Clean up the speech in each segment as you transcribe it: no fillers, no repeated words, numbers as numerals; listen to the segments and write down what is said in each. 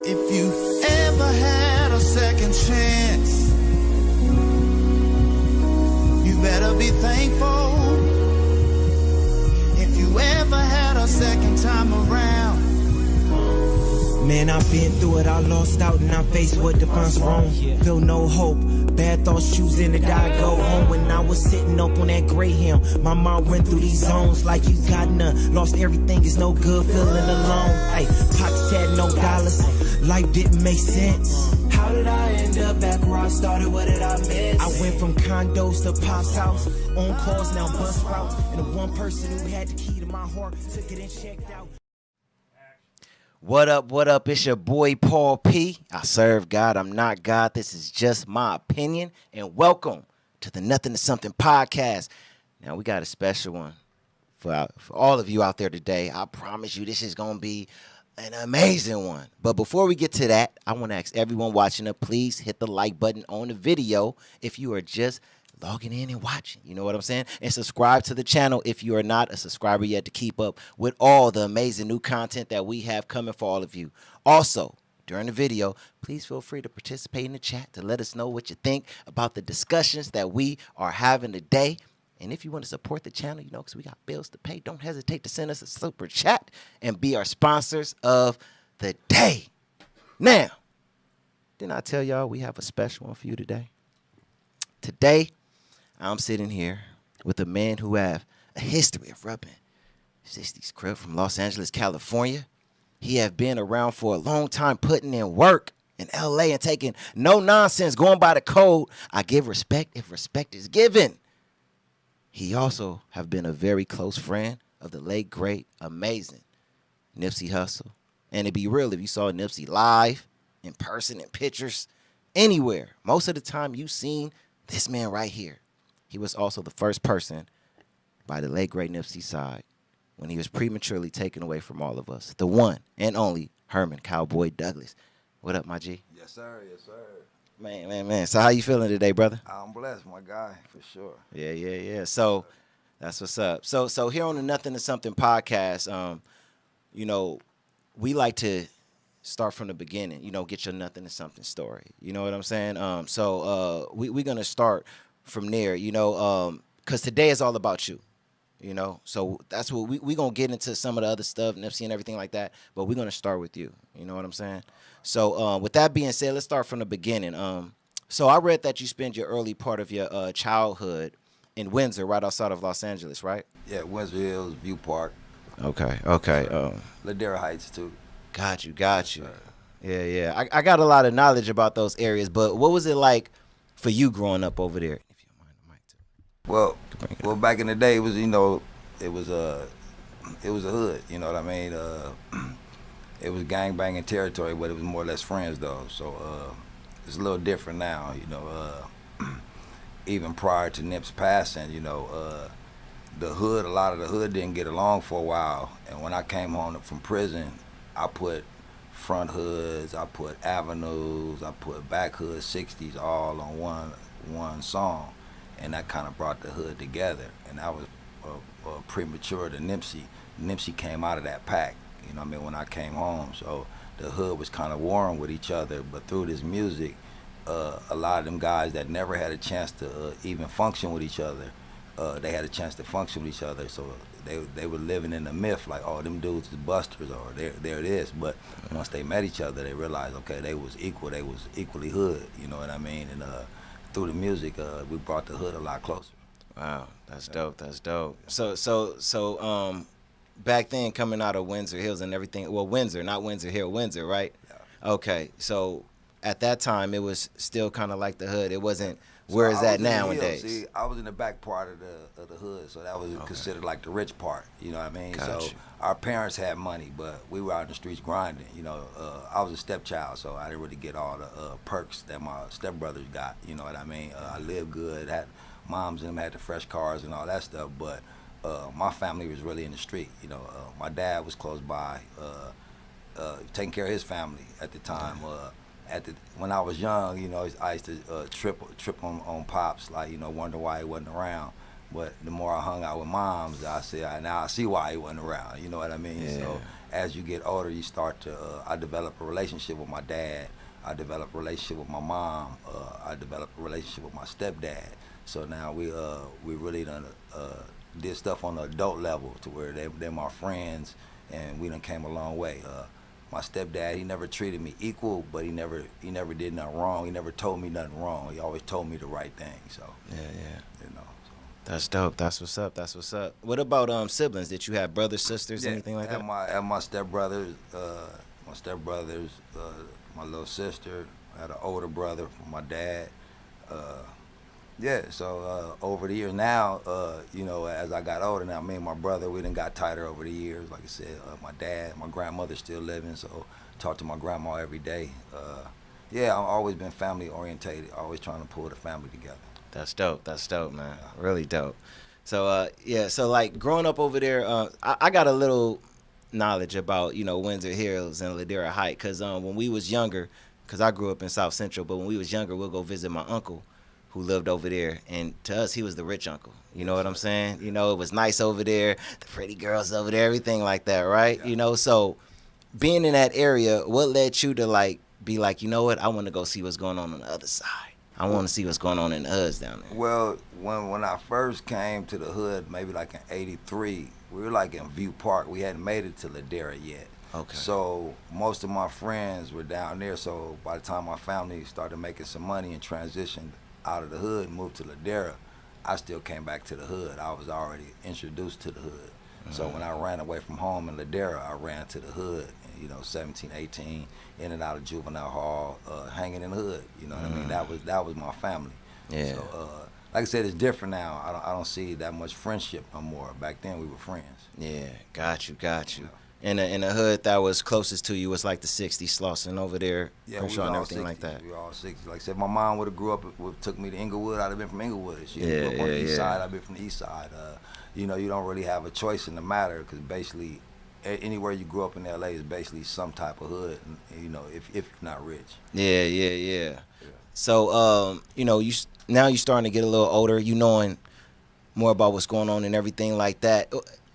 If you ever had a second chance, you better be thankful. If you ever had a second time around, man, I've been through it, I lost out and I'm faced with defines wrong. Feel no hope, bad thoughts choosing to die, go home. When I was sitting up on that Greyhound, my mind went through these zones like you got none. Lost everything, is no good, feeling alone. Hey, pockets had no dollars, life didn't make sense. How did I end up back where I started, what did I miss? I went from condos to Pop's house, on calls, now bus routes. And the one person who had the key to my heart took it and checked out. What up, what up? It's your boy Paul P. I serve God, I'm not God. This is just my opinion. And welcome to the Nothin to Somethin podcast. Now, we got a special one for all of you out there today. I promise you this is going to be an amazing one. But before we get to that, I want to ask everyone watching up, please hit the like button on the video if you are just logging in and watching, you know what I'm saying? And subscribe to the channel if you are not a subscriber yet to keep up with all the amazing new content that we have coming for all of you. Also, during the video, please feel free to participate in the chat to let us know what you think about the discussions that we are having today. And if you want to support the channel, you know, because we got bills to pay, don't hesitate to send us a super chat and be our sponsors of the day. Now, didn't I tell y'all we have a special one for you today? Today, I'm sitting here with a man who have a history of rubbing 60s crib from Los Angeles, California. He have been around for a long time putting in work in LA and taking no nonsense, going by the code. I give respect if respect is given. He also have been a very close friend of the late, great, amazing Nipsey Hussle. And to be real, if you saw Nipsey live, in person, in pictures, anywhere, most of the time you seen this man right here. He was also the first person by the late, great Nipsey's side when he was prematurely taken away from all of us. The one and only Herman, Cowboy Douglas. What up, my G? Yes, sir. Yes, sir. Man. So how you feeling today, brother? I'm blessed, my guy, for sure. Yeah. So that's what's up. So here on the Nothin to Somethin podcast, you know, we like to start from the beginning, you know, get your Nothin to Somethin story. You know what I'm saying? So we're going to start from there, you know, because today is all about you, you know. So that's what we going to get into some of the other stuff, Nipsey and everything like that, but we're going to start with you. You know what I'm saying? So with that being said, let's start from the beginning. So I read that you spent your early part of your childhood in Windsor, right outside of Los Angeles, right? Yeah, Windsor Hills, View Park. Okay. Ladera Heights, too. Got you. Yeah. I got a lot of knowledge about those areas, but what was it like for you growing up over there? If you don't mind the mic too. Well, back in the day, it was, you know, it was a hood, you know what I mean? It was gangbanging territory, but it was more or less friends, though. So it's a little different now, you know. Even prior to Nip's passing, you know, a lot of the hood didn't get along for a while. And when I came home from prison, I put front hoods, I put avenues, I put back hoods, 60s all on one song. And that kind of brought the hood together. And that was premature to Nipsey. Nipsey came out of that pack, you know what I mean, when I came home. So the hood was kind of warring with each other. But through this music, a lot of them guys that never had a chance to even function with each other, they had a chance to function with each other. So they were living in the myth, like, oh, them dudes is busters, or there it is. But once they met each other, they realized, okay, they was equal, they was equally hood, you know what I mean? And through the music, we brought the hood a lot closer. Wow, that's dope. So back then, coming out of Windsor Hills and everything, well, Windsor, not Windsor Hill, Windsor, right? Yeah. Okay, so at that time, it was still kind of like the hood. It wasn't where is that nowadays? See, I was in the back part of the hood, so that was considered like the rich part. You know what I mean? So our parents had money, but we were out in the streets grinding. You know, I was a stepchild, so I didn't really get all the perks that my stepbrothers got. You know what I mean? I lived good. Had moms and them had the fresh cars and all that stuff, but my family was really in the street. You know, my dad was close by, taking care of his family at the time. When I was young, you know, I used to trip on Pops, like, you know, wonder why he wasn't around. But the more I hung out with moms, now I see why he wasn't around. You know what I mean? Yeah. So as you get older, you start to. I develop a relationship with my dad. I developed a relationship with my mom. I developed a relationship with my stepdad. So now we really done did stuff on the adult level to where they're my friends, and we done came a long way. My stepdad, he never treated me equal, but he never did nothing wrong. He never told me nothing wrong. He always told me the right thing. So Yeah. you know. So. That's dope. That's what's up. That's what's up. What about siblings? Did you have brothers, sisters, anything like that? I had my stepbrothers, my little sister. I had an older brother from my dad. So over the years now, as I got older now, me and my brother, we done got tighter over the years. Like I said, my dad, my grandmother's still living, so talk to my grandma every day. I've always been family orientated, always trying to pull the family together. That's dope. That's dope, man. Really dope. So, so like growing up over there, I got a little knowledge about, Windsor Hills and Ladera Heights, because when we was younger, because I grew up in South Central, but when we was younger, we'll go visit my uncle who lived over there, and to us, he was the rich uncle. You know what I'm saying? It was nice over there, the pretty girls over there, everything like that, right? Yeah. So being in that area, what led you to like be like, you know what, I want to go see what's going on the other side. I want to see what's going on in the hoods down there. Well, when I first came to the hood, maybe like in '83, we were like in View Park. We hadn't made it to Ladera yet. Okay. So most of my friends were down there. So by the time my family started making some money and transitioned out of the hood and moved to Ladera, I still came back to the hood. I was already introduced to the hood. Mm-hmm. So when I ran away from home in Ladera, I ran to the hood, 17, 18, in and out of juvenile hall, hanging in the hood. You know what I mean? That was my family. Yeah. So like I said, it's different now. I don't see that much friendship no more. Back then we were friends. Yeah, got you. In the hood that was closest to you was like the 60s, Slauson over there, Yeah, Crenshaw we and all everything 60s. like that. We all 60s. Like I said, my mom would have grew up, took me to Inglewood. I'd have been from Inglewood. She Yeah, grew up on the east yeah. side. I've been from the east side. You don't really have a choice in the matter, because basically anywhere you grew up in LA is basically some type of hood, if not rich. Yeah. So, now you're starting to get a little older, you knowing more about what's going on and everything like that.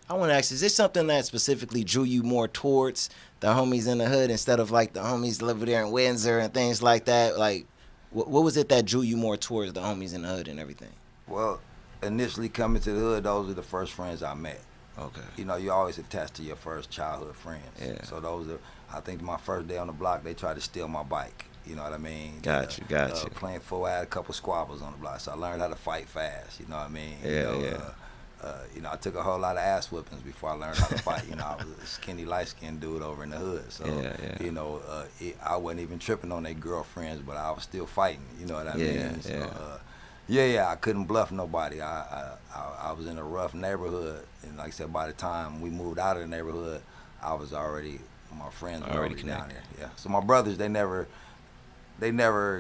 I want to ask, is this something that specifically drew you more towards the homies in the hood instead of like the homies over there in Windsor and things like that? Like, what was it that drew you more towards the homies in the hood and everything? Well, initially coming to the hood, those are the first friends I met. Okay. You always attached to your first childhood friends. Yeah. So I think my first day on the block, they tried to steal my bike. You know what I mean? Got you. Playing full, I had a couple squabbles on the block, so I learned how to fight fast. You know what I mean? I took a whole lot of ass whippings before I learned how to fight. I was a skinny, light-skinned dude over in the hood. So, I wasn't even tripping on their girlfriends, but I was still fighting. You know what I mean? So, I couldn't bluff nobody. I was in a rough neighborhood, and like I said, by the time we moved out of the neighborhood, my friends were already down there. Yeah. So my brothers, they never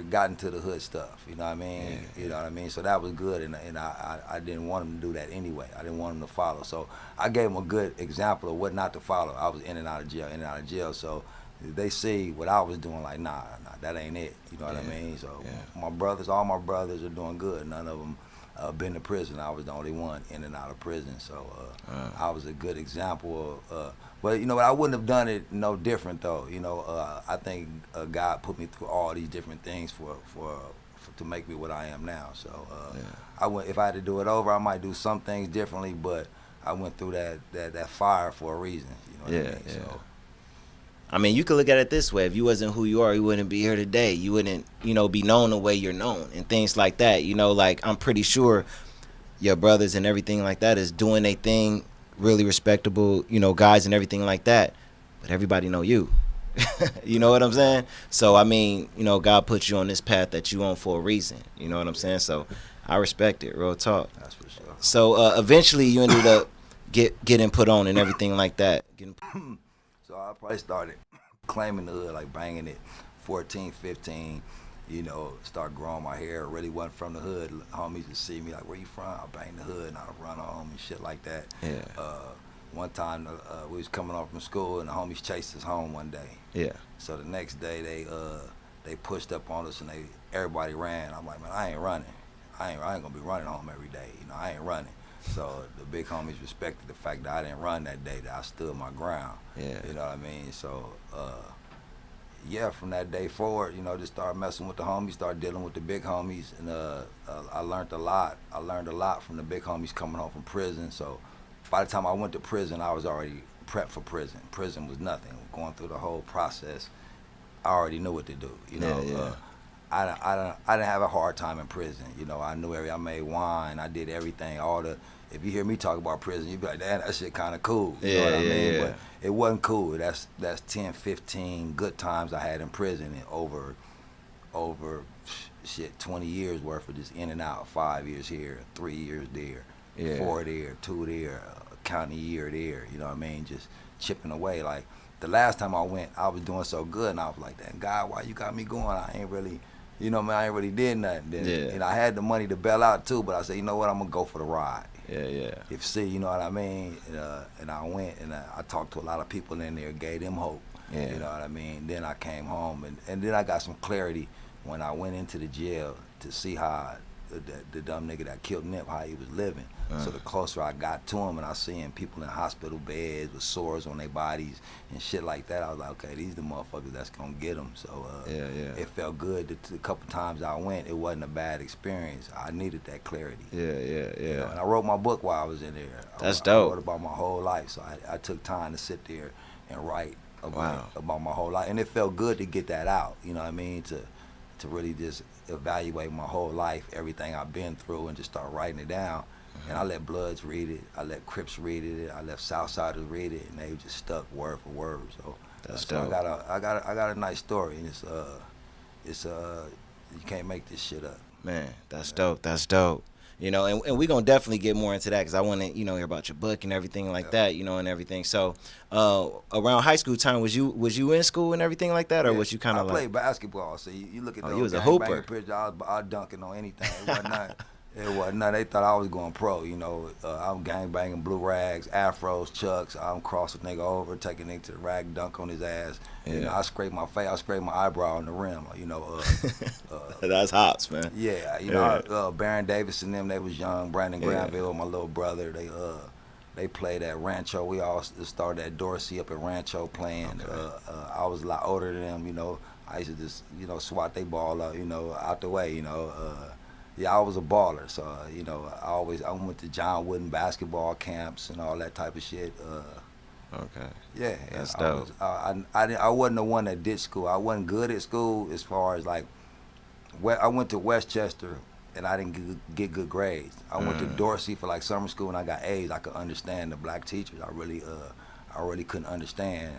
got into the hood stuff. You know what I mean? Yeah. You know what I mean? So that was good, and I didn't want them to do that anyway. I didn't want them to follow. So I gave them a good example of what not to follow. I was in and out of jail. So they see what I was doing, like, nah, that ain't it. You know what I mean? So all my brothers are doing good. None of them been to prison. I was the only one in and out of prison. So I was a good example of, but I wouldn't have done it no different though. I think God put me through all these different things for to make me what I am now. So if I had to do it over, I might do some things differently, but I went through that fire for a reason. You know what I mean? Yeah. So, I mean, you could look at it this way. If you wasn't who you are, you wouldn't be here today. You wouldn't, be known the way you're known and things like that. Like I'm pretty sure your brothers and everything like that is doing their thing, really respectable, guys and everything like that. But everybody know you. You know what I'm saying? So, I mean, God put you on this path that you on for a reason. You know what I'm saying? So I respect it, real talk. that's for sure. So eventually you ended up getting put on and everything like that. So I probably started claiming the hood, like banging it 14, 15, start growing my hair. Really wasn't from the hood. Homies would see me like, where you from? I bang the hood and I run home and shit like that. Yeah. One time we was coming off from school and the homies chased us home one day. Yeah. So the next day they pushed up on us and everybody ran. I'm like, man, I ain't running. I ain't gonna be running home every day. I ain't running. So the big homies respected the fact that I didn't run that day, that I stood my ground. Yeah. You know what I mean? So, yeah, from that day forward, you know, just started messing with the homies, started dealing with the big homies, and I learned a lot. I learned a lot from the big homies coming home from prison. So by the time I went to prison, I was already prepped for prison. Prison was nothing. Going through the whole process, I already knew what to do. You know, I didn't have a hard time in prison. You know, I knew I made wine, I did everything. If you hear me talk about prison, you be like, damn, that shit kind of cool. You know what I mean? But it wasn't cool. That's 10, 15 good times I had in prison, and over 20 years worth of just in and out. 5 years here, 3 years there, 4 there, 2 there, counting a year there. You know what I mean? Just chipping away. Like the last time I went, I was doing so good, and I was like, damn, God, why you got me going? I ain't really. You know, man, I ain't really did nothing. Then, and I had the money to bail out too, but I said, you know what, I'm gonna go for the ride. You know what I mean? And I went and I talked to a lot of people in there, gave them hope. You know what I mean? Then I came home and then I got some clarity when I went into the jail to see how the dumb nigga that killed Nip, how he was living. So the closer I got to him and I seen people in hospital beds with sores on their bodies and shit like that, I was like, okay, these the motherfuckers that's gonna get them. So it felt good. The couple times I went, it wasn't a bad experience. I needed that clarity. You know, and I wrote my book while I was in there. That's dope. I wrote about my whole life, so I took time to sit there and write about my whole life, and it felt good to get that out. You know what I mean? To really just evaluate my whole life, everything I've been through, and just start writing it down. And I let Bloods read it, I let Crips read it, I let Southsiders read it, and they just stuck word for word. So that's dope. I got a nice story, and it's you can't make this shit up. Man, that's dope. That's dope. You know, and we gonna definitely get more into that because I want to, you know, hear about your book and everything like that, you know, and everything. So, around high school time, was you in school and everything like that, or was you kind of like? I played basketball, so you look at those you was a hooper. Pictures, I was dunking on anything. It wasn't nothing. It wasn't nothing. They thought I was going pro, you know. I'm gang banging blue rags, afros, chucks. I'm cross a nigga over, take a nigga to the rag, dunk on his ass. You know, I scrape my face, I scrape my eyebrow on the rim, you know. That's hops, man. Yeah, you know, Baron Davis and them, they was young. Brandon Granville, my little brother, they played at Rancho. We all started at Dorsey up at Rancho playing. I was a lot older than them, you know. I used to just, you know, swat they ball out, you know, out the way, you know. Yeah, I was a baller, so you know, I went to John Wooden basketball camps and all that type of shit. Yeah, that's dope. I wasn't the one that did school. I wasn't good at school as far as like, I went to Westchester and I didn't get good grades. I went to Dorsey for like summer school and I got A's. I could understand the black teachers. I really couldn't understand.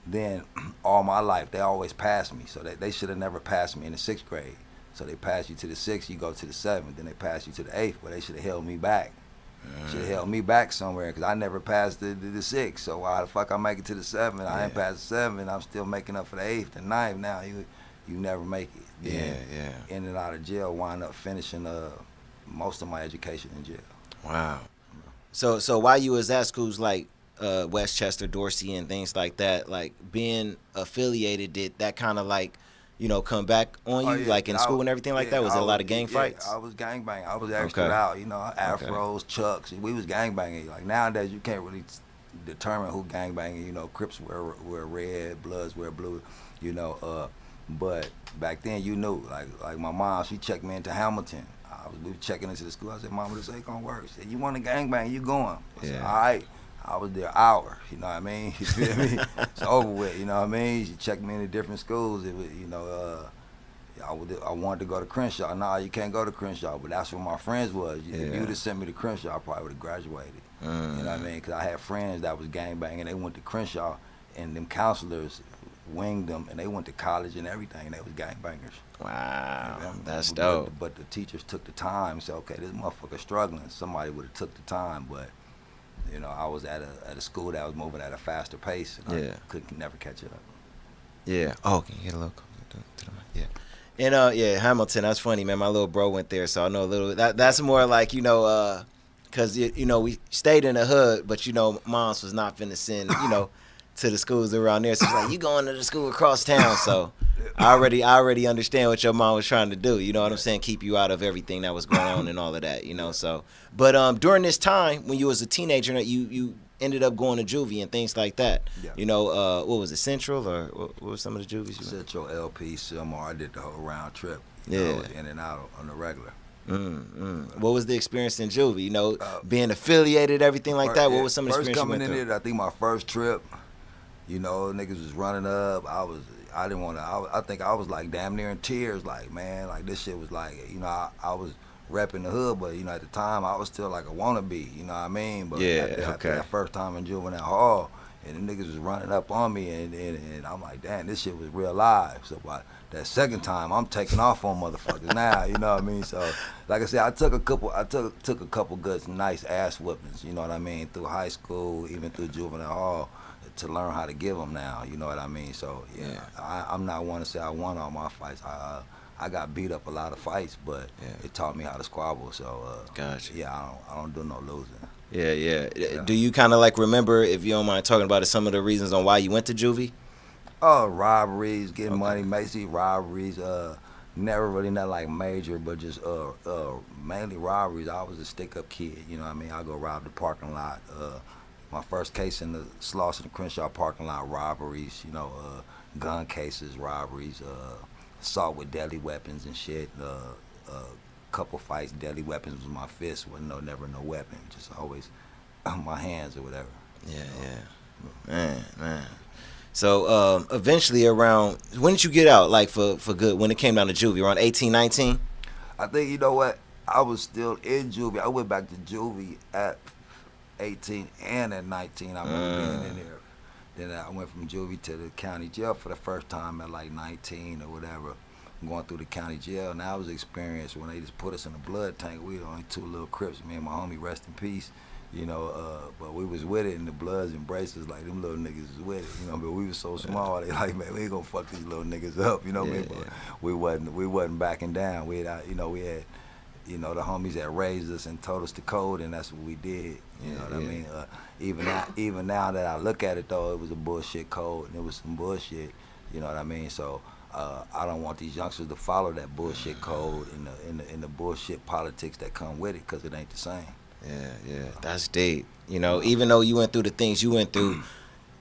Then all my life they always passed me, so they should have never passed me in the 6th grade. So they pass you to the 6th, you go to the 7th, then they pass you to the 8th, but they should have held me back. Should have held me back somewhere, because I never passed the 6th, so why the fuck I make it to the 7th? I ain't passed the 7th, I'm still making up for the 8th and 9th. Now you never make it. Then in and out of jail, wind up finishing most of my education in jail. Wow. So while you was at schools like Westchester, Dorsey, and things like that, like being affiliated, did that kind of like, you know, come back on you, like in school and everything like that? Was it a lot of gang fights? I was gang banging. I was extra out, you know, afros, chucks. We was gang banging. Like nowadays, you can't really determine who gang banging. You know, Crips wear red, Bloods wear blue. You know, but back then you knew. Like my mom, she checked me into Hamilton. We were checking into the school. I said, Mama, this ain't gonna work. She said, you want to gang bang? You going? I said, all right. I was there an hour, you know what I mean? You feel me? It's over with, you know what I mean? She checked me into different schools. It was, you know, I wanted to go to Crenshaw. Nah, you can't go to Crenshaw, but that's where my friends was. If you would have sent me to Crenshaw, I probably would have graduated. You know what I mean? Because I had friends that was gangbanging. They went to Crenshaw, and them counselors winged them, and they went to college and everything. They was gangbangers. Wow, that's dope. But the teachers took the time and said, okay, this motherfucker's struggling. Somebody would have took the time, but you know, I was at a school that was moving at a faster pace, and I could never catch it up. Yeah. Oh, can you get a little closer to the mic? Yeah. And Hamilton, that's funny, man. My little bro went there, so I know a little. That's more like, you know, cause you know we stayed in the hood, but you know, moms was not finna send, you know, to the schools around there. So she's like, you going to the school across town, so I already understand what your mom was trying to do. You know what I'm saying? Keep you out of everything that was going on and all of that. You know, so. But during this time when you was a teenager, you ended up going to juvie and things like that. Yeah. You know, what was it, Central or what was some of the juvies? Central, LP, Silmar. I did the whole round trip. Yeah. You know, in and out on the regular. What was the experience in juvie? You know, being affiliated, everything like that. What was some of the experience you went through? First coming in it, I think my first trip, you know, niggas was running up. I didn't want to. I think I was like damn near in tears. Like, man, like this shit was like, you know, I was repping the hood, but you know, at the time I was still like a wannabe. You know what I mean? But after that first time in juvenile hall, and the niggas was running up on me, and I'm like, damn, this shit was real live. So by that second time, I'm taking off on motherfuckers now. You know what I mean? So, like I said, I took a couple good, nice ass whippings. You know what I mean? Through high school, even through juvenile hall, to learn how to give them now. You know what I mean? So yeah. I'm not one to say I won all my fights. I got beat up a lot of fights, but it taught me how to squabble. So gotcha. Yeah, I don't do no losing. Yeah. Do you kind of like remember, if you don't mind talking about it, some of the reasons on why you went to juvie? Oh, robberies, getting money, Macy robberies. Never really not like major, but just mainly robberies. I was a stick-up kid. You know what I mean? I go rob the parking lot. My first case in the Slauson and Crenshaw parking lot, robberies. You know, gun cases, robberies, assault with deadly weapons and shit. Couple fights, deadly weapons was my fist. Wasn't never no weapon. Just always my hands or whatever. Yeah. Man. So eventually around, when did you get out, like for good, when it came down to juvie, around 18, 19? I think, you know what, I was still in juvie. I went back to juvie at 18 and at 19. I remember being in there. Then I went from juvie to the county jail for the first time at like 19 or whatever. Going through the county jail, and that was an experience when they just put us in a blood tank. We were only two little Crips, me and my homie, rest in peace. You know, but we was with it, and the Bloods embraced us like them little niggas was with it. You know, but we was so small, they like, man, we ain't gonna fuck these little niggas up. You know what I mean? But we wasn't backing down. We had, the homies that raised us and told us the code, and that's what we did. You know what I mean? Even now that I look at it, though, it was a bullshit code, and it was some bullshit. You know what I mean? So I don't want these youngsters to follow that bullshit code and the bullshit politics that come with it, because it ain't the same. Yeah, that's deep. You know, even though you went through the things you went through,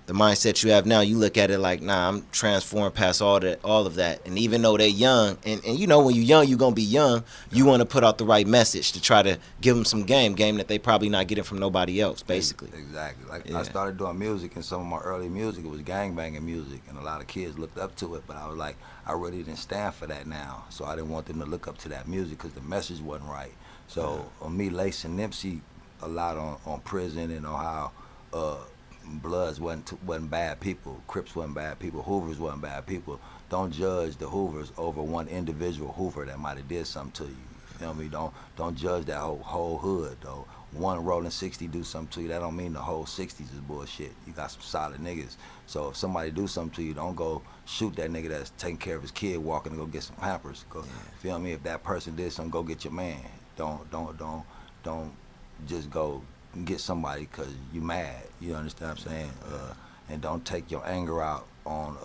the mindset you have now, you look at it like, nah, I'm transformed past all of that. And even though they're young, and you know, when you're young, you're gonna be young. You want to put out the right message to try to give them some game that they probably not getting from nobody else, basically. Exactly. I started doing music, and some of my early music, it was gangbanging music, and a lot of kids looked up to it. But I was like, I really didn't stand for that now, so I didn't want them to look up to that music because the message wasn't right. So on me lacing Nipsey a lot on prison and on how Bloods wasn't bad people, Crips wasn't bad people, Hoovers wasn't bad people. Don't judge the Hoovers over one individual Hoover that might have did something to you. You feel me? Don't judge that whole hood though. One rolling 60 do something to you, that don't mean the whole 60s is bullshit. You got some solid niggas. So if somebody do something to you, don't go shoot that nigga that's taking care of his kid, walking to go get some Pampers. Feel me? If that person did something, go get your man. Don't just go and get somebody because you mad. You understand what I'm saying? And don't take your anger out on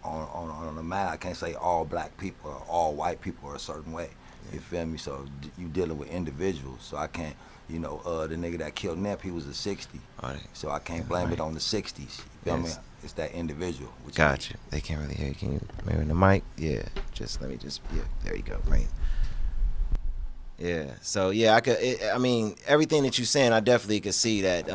a man. I can't say all black people or all white people are a certain way. You feel me? So you dealing with individuals. So I can't, the nigga that killed Nip, he was a 60. Right. So I can't blame it on the 60s. You feel me? It's that individual. Gotcha. They can't really hear you. Can you maybe in the mic? Yeah. There you go. Right. Yeah. So yeah, I mean, everything that you're saying, I definitely could see that.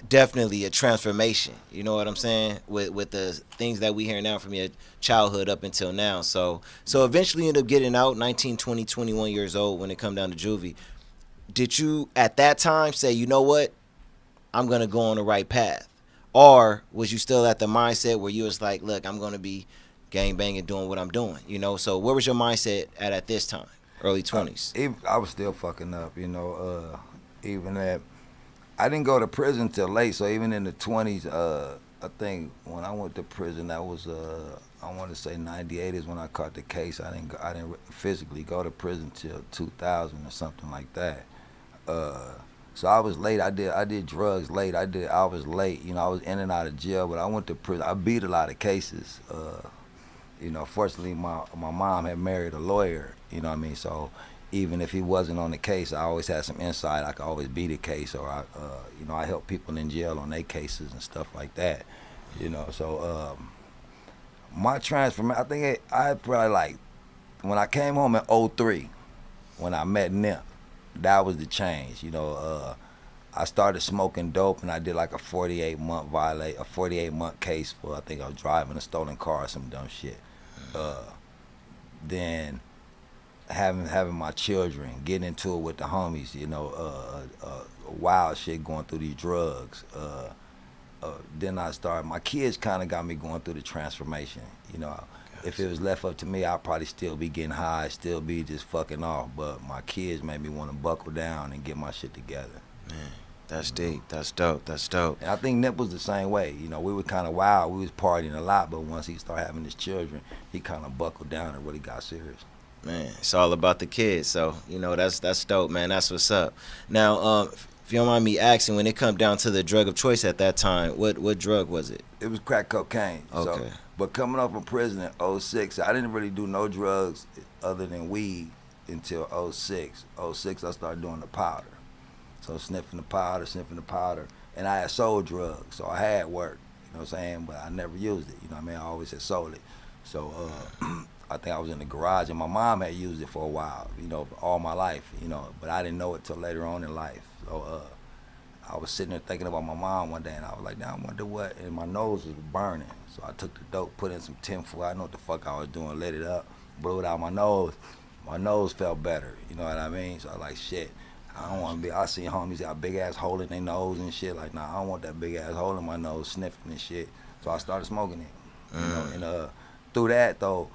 Definitely a transformation. You know what I'm saying? With the things that we hear now from your childhood up until now. So eventually you end up getting out, 19, 20, 21 years old when it come down to juvie. Did you at that time say, you know what, I'm gonna go on the right path, or was you still at the mindset where you was like, look, I'm gonna be gangbanging, doing what I'm doing? So where was your mindset at this time? Early 20s. I was still fucking up, even that I didn't go to prison till late. So even in the 20s, I think when I went to prison, that was I want to say 98 is when I caught the case. I didn't physically go to prison till 2000 or something like that. So I was late. I did drugs late. I was late. I was in and out of jail, but I went to prison. I beat a lot of cases. You know, fortunately, my mom had married a lawyer. You know what I mean? So even if he wasn't on the case, I always had some insight. I could always be the case, or I help people in jail on their cases and stuff like that. You know, so my transformation, I think I probably like when I came home in '03, when I met Nip, that was the change. You know, I started smoking dope, and I did like a 48-month case for, I think I was driving a stolen car or some dumb shit. Then having my children, getting into it with the homies, you know, wild shit, going through these drugs. Then I started, my kids kind of got me going through the transformation. You know, if it was left up to me, I'd probably still be getting high, still be just fucking off. But my kids made me want to buckle down and get my shit together. Man, that's deep. That's dope. That's dope. And I think Nip was the same way. You know, we were kind of wild. We was partying a lot, but once he started having his children, he kind of buckled down and really got serious. Man, it's all about the kids. So, you know, that's dope, man. That's what's up. Now, if you don't mind me asking, when it come down to the drug of choice at that time, what drug was it? It was crack cocaine. Okay. So, but coming up from prison in '06, I didn't really do no drugs other than weed until '06. '06, I started doing the powder. So sniffing the powder, and I had sold drugs, so I had work, you know what I'm saying, but I never used it, you know what I mean, I always had sold it. So I think I was in the garage, and my mom had used it for a while, you know, all my life, you know, but I didn't know it till later on in life. So I was sitting there thinking about my mom one day, and I was like, now I wonder what, and my nose was burning. So I took the dope, put in some tinfoil, I know what the fuck I was doing, lit it up, blew it out my nose. My nose felt better, you know what I mean? So I was like, shit. I don't want to be, I see homies got big ass hole in their nose and shit. Like, nah, I don't want that big ass hole in my nose sniffing and shit. So I started smoking it. You know, and through that though,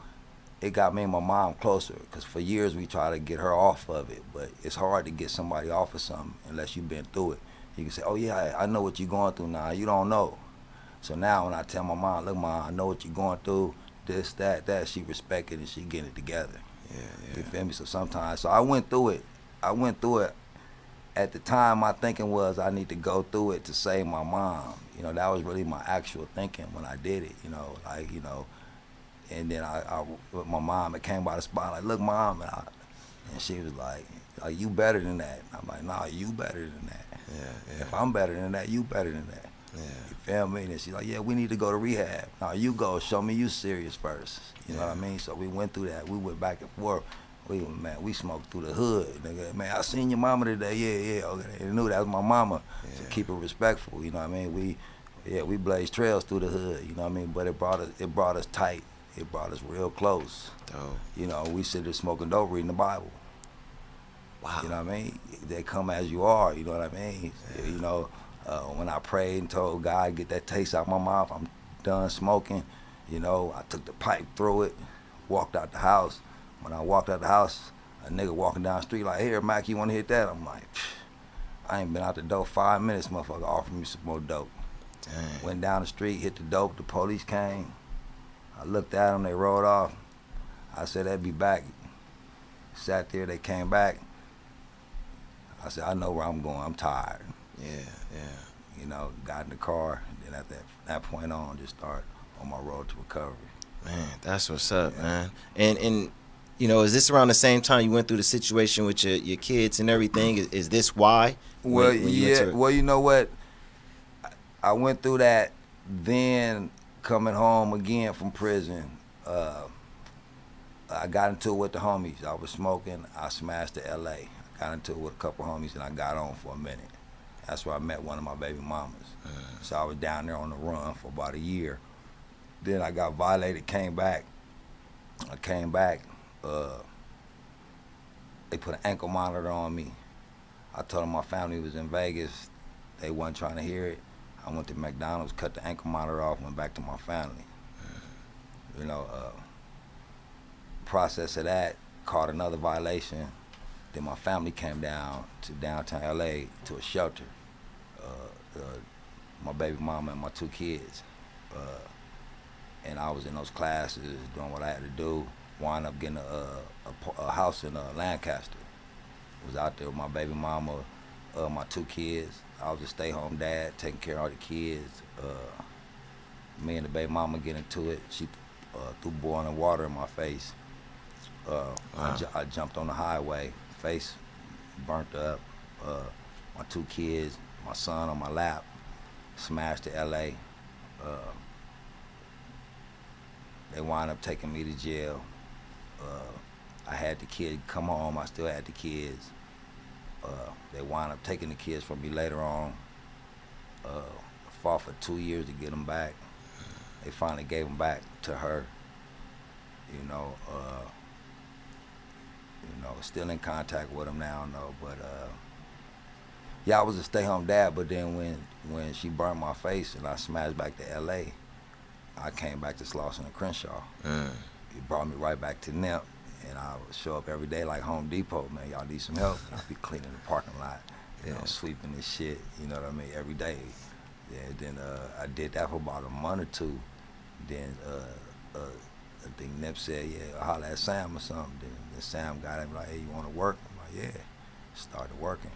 it got me and my mom closer. Cause for years we tried to get her off of it, but it's hard to get somebody off of something unless you've been through it. You can say, oh yeah, I know what you're going through now. You don't know. So now when I tell my mom, look, Mom, I know what you're going through, this, that, she respect it and she getting it together. Yeah. You feel me? So sometimes, so I went through it. At the time, my thinking was I need to go through it to save my mom. You know, that was really my actual thinking when I did it, you know, like, you know. And then I with my mom, it came by the spot, like, look, Mom, and she was like, are you better than that? I'm like, nah, you better than that. Yeah. If I'm better than that, you better than that. Yeah. You feel me? And she's like, yeah, we need to go to rehab. Now you go, show me you serious first. You know what I mean? So we went through that. We went back and forth. We smoked through the hood, nigga. Man, I seen your mama today. Yeah, okay. They knew that was my mama. Yeah. So keep it respectful, you know what I mean? We blazed trails through the hood, you know what I mean? But it brought us tight. It brought us real close. Dope. You know, we sit there smoking dope, reading the Bible. Wow. You know what I mean? They come as you are, you know what I mean? Yeah. You know, when I prayed and told God, get that taste out my mouth, I'm done smoking, you know, I took the pipe, threw it, walked out the house. When I walked out the house, a nigga walking down the street like, here, Mac, you want to hit that? I'm like, I ain't been out the door 5 minutes, motherfucker offered me some more dope. Dang. Went down the street, hit the dope, the police came. I looked at them, they rolled off. I said, they'd be back. Sat there, they came back. I said, I know where I'm going, I'm tired. Yeah. You know, got in the car, and then at that point on, just started on my road to recovery. Man, that's what's up, man. And you know, is this around the same time you went through the situation with your kids and everything? Is this why? Well, well, you know what? I went through that, then coming home again from prison. I got into it with the homies. I was smoking. I smashed to L.A. I got into it with a couple homies, and I got on for a minute. That's where I met one of my baby mamas. So I was down there on the run for about a year. Then I got violated, came back. They put an ankle monitor on me. I told them my family was in Vegas. They wasn't trying to hear it. I went to McDonald's, cut the ankle monitor off, went back to my family. You know, process of that, caught another violation. Then my family came down to downtown LA to a shelter. My baby mama and my 2 kids. And I was in those classes, doing what I had to do. Wound up getting a house in Lancaster. Was out there with my baby mama, my 2 kids. I was a stay-home dad, taking care of all the kids. Me and the baby mama get into it. She threw boiling water in my face. I jumped on the highway, face burnt up. My 2 kids, my son on my lap, smashed to L.A. They wound up taking me to jail. I had the kid come home. I still had the kids. They wound up taking the kids from me later on. Fought for 2 years to get them back. They finally gave them back to her. Still in contact with them now, though. But yeah, I was a stay-home dad. But then when she burned my face and I smashed back to L.A., I came back to Slauson and Crenshaw. It brought me right back to Nip, and I would show up every day like Home Depot, man, y'all need some help. I'd be cleaning the parking lot, sweeping this shit, you know what I mean, every day. Yeah, then I did that for about a month or 2. Then I think Nip said, yeah, holler at Sam or something. Then Sam got him like, hey, you want to work? I'm like, yeah. Started working.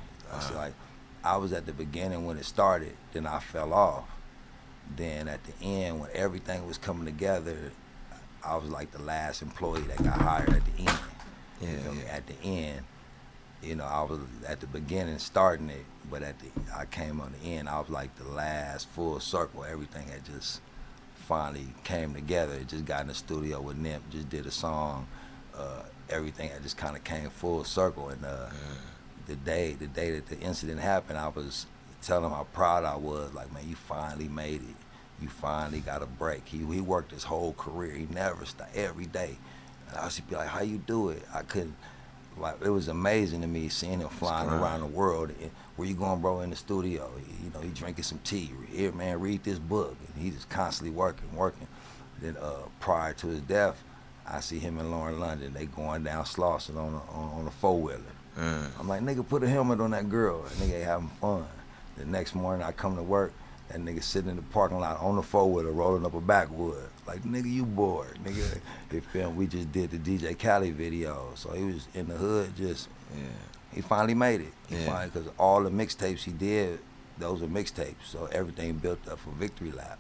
I was at the beginning when it started, then I fell off. Then at the end, when everything was coming together, I was like the last employee that got hired at the end. You feel me? At the end, I was at the beginning starting it, but I came on the end. I was like the last full circle. Everything had just finally came together. It just got in the studio with Nip, just did a song. Everything had just kind of came full circle. And the day that the incident happened, I was telling him how proud I was. Like, man, you finally made it. You finally got a break. He worked his whole career. He never stopped, every day. And I used to be like, how you do it? I couldn't. Like, it was amazing to me seeing him flying around the world. Where you going, bro? In the studio. He drinking some tea. Here, man, read this book. And he just constantly working. Then prior to his death, I see him and Lauren London. They going down Slauson on a 4-wheeler. I'm like, nigga, put a helmet on that girl. And nigga ain't having fun. The next morning I come to work, that nigga sitting in the parking lot on the 4-wheeler rolling up a backwood. Like, nigga, you bored. Nigga, they filmed, we just did the DJ Khaled video. So he was in the hood he finally made it. Because all the mixtapes he did, those are mixtapes. So everything built up for Victory Lap.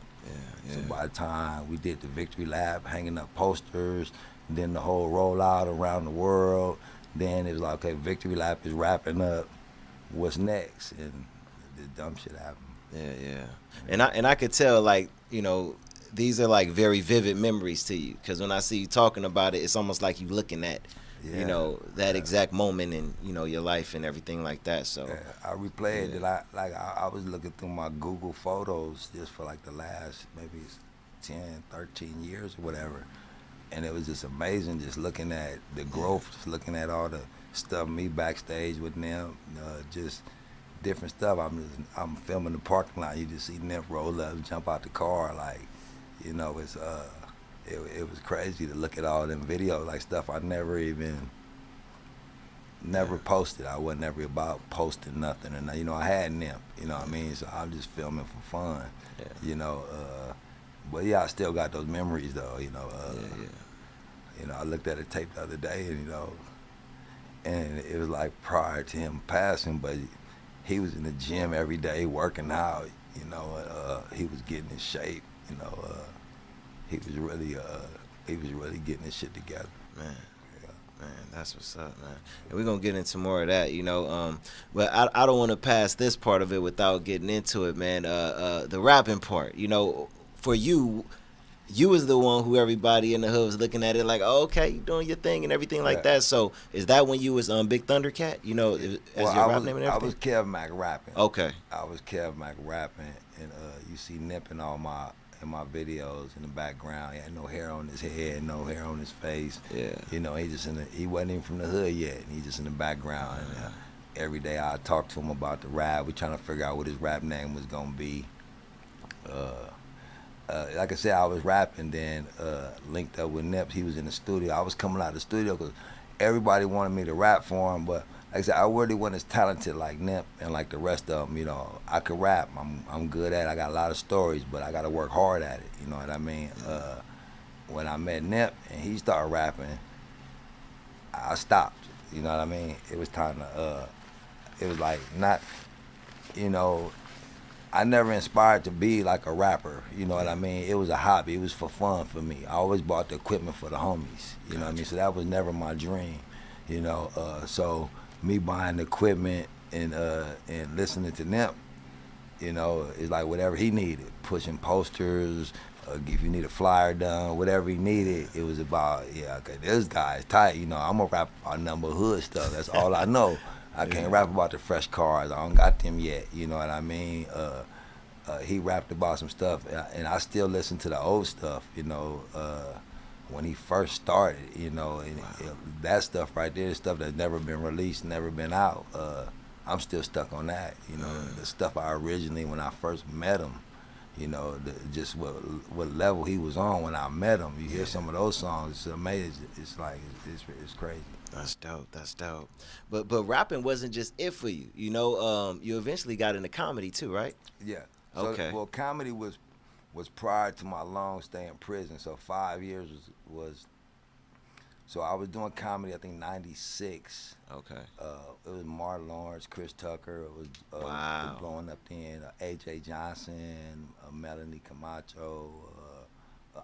So by the time we did the Victory Lap, hanging up posters, then the whole rollout around the world, then it was like, okay, Victory Lap is wrapping up. What's next? And the dumb shit happened. And I could tell, like, these are like very vivid memories to you, because when I see you talking about it, it's almost like you looking at that exact moment in your life and everything like that. So I replayed it. I was looking through my Google photos just for like the last maybe 10, 13 years or whatever, and it was just amazing just looking at the growth, just looking at all the stuff, me backstage with them, just different stuff. I'm filming the parking lot. You just see Nip roll up, jump out the car, like, it's it was crazy to look at all them videos, like stuff I never posted. I wasn't ever about posting nothing, and I had Nip, you know what I mean? So I'm just filming for fun, but yeah, I still got those memories though, I looked at a tape the other day, and it was like prior to him passing, but he was in the gym every day working out, he was getting in shape, he was really getting his shit together. Man, that's what's up, man. And we're gonna get into more of that, but I don't want to pass this part of it without getting into it, man. The rapping part, for you was the one who everybody in the hood was looking at it like, oh, okay, you doing your thing and everything like that. So is that when you was Big Thundercat, as your rap name and everything? I was Kev Mac rapping. Okay. I was Kev Mac rapping, and you see Nip in all my videos in the background. He had no hair on his head, no hair on his face. Yeah. He wasn't even from the hood yet. He just in the background. And, every day I talk to him about the rap. We trying to figure out what his rap name was gonna be. Like I said, I was rapping, then linked up with Nip. He was in the studio. I was coming out of the studio because everybody wanted me to rap for him, but like I said, I really wasn't as talented like Nip and like the rest of them. I could rap. I'm good at it. I got a lot of stories, but I got to work hard at it. You know what I mean? When I met Nip and he started rapping, I stopped. You know what I mean? It was time to. It was like not. I never inspired to be like a rapper. You know what I mean? It was a hobby. It was for fun for me. I always bought the equipment for the homies. You know what I mean? So that was never my dream. You know, so me buying the equipment and listening to Nip, you know, it's like whatever he needed, pushing posters. If you need a flyer done, whatever he needed, it was about, yeah, okay, this guy's tight. You know, I'm gonna rap about number hood stuff. That's all I know. I can't rap about the fresh cars. I don't got them yet. You know what I mean? He rapped about some stuff, and I still listen to the old stuff. You know, when he first started. You know, and that stuff right there is stuff that's never been released, never been out. I'm still stuck on that. You know, the stuff I originally when I first met him. You know, just what level he was on when I met him. You hear some of those songs, it's amazing. It's like it's crazy. That's dope. That's dope. But rapping wasn't just it for you. You know, you eventually got into comedy too, right? Yeah. So, okay. Well, comedy was prior to my long stay in prison. So 5 years was. So I was doing comedy, I think, 96. Okay. It was Martin Lawrence, Chris Tucker. It was blowing up then. A.J. Johnson, Melanie Camacho,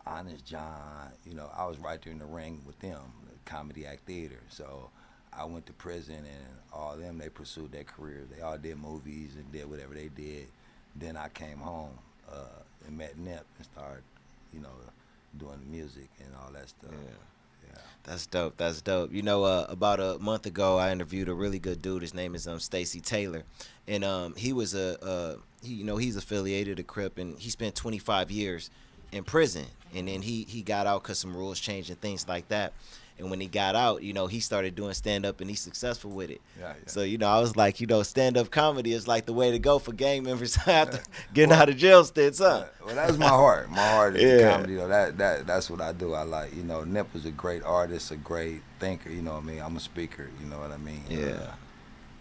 Honest John. You know, I was right there in the ring with them, the Comedy Act Theater. So I went to prison, and all of them, they pursued their careers. They all did movies and did whatever they did. Then I came home and met Nip and started, you know, doing music and all that stuff. Yeah. That's dope. That's dope. You know, about a month ago, I interviewed a really good dude. His name is Stacey Taylor, and he was he's affiliated to Crip, and he spent 25 years in prison, and then he got out because some rules changed and things like that. And when he got out, you know, he started doing stand-up, and he's successful with it. Yeah. So, you know, I was like, you know, stand-up comedy is like the way to go for gang members after getting out of jail stints, huh? Well, that was my heart. My heart is comedy, though. That's what I do. I like, you know, Nip was a great artist, a great thinker, you know what I mean? I'm a speaker, you know what I mean? Yeah.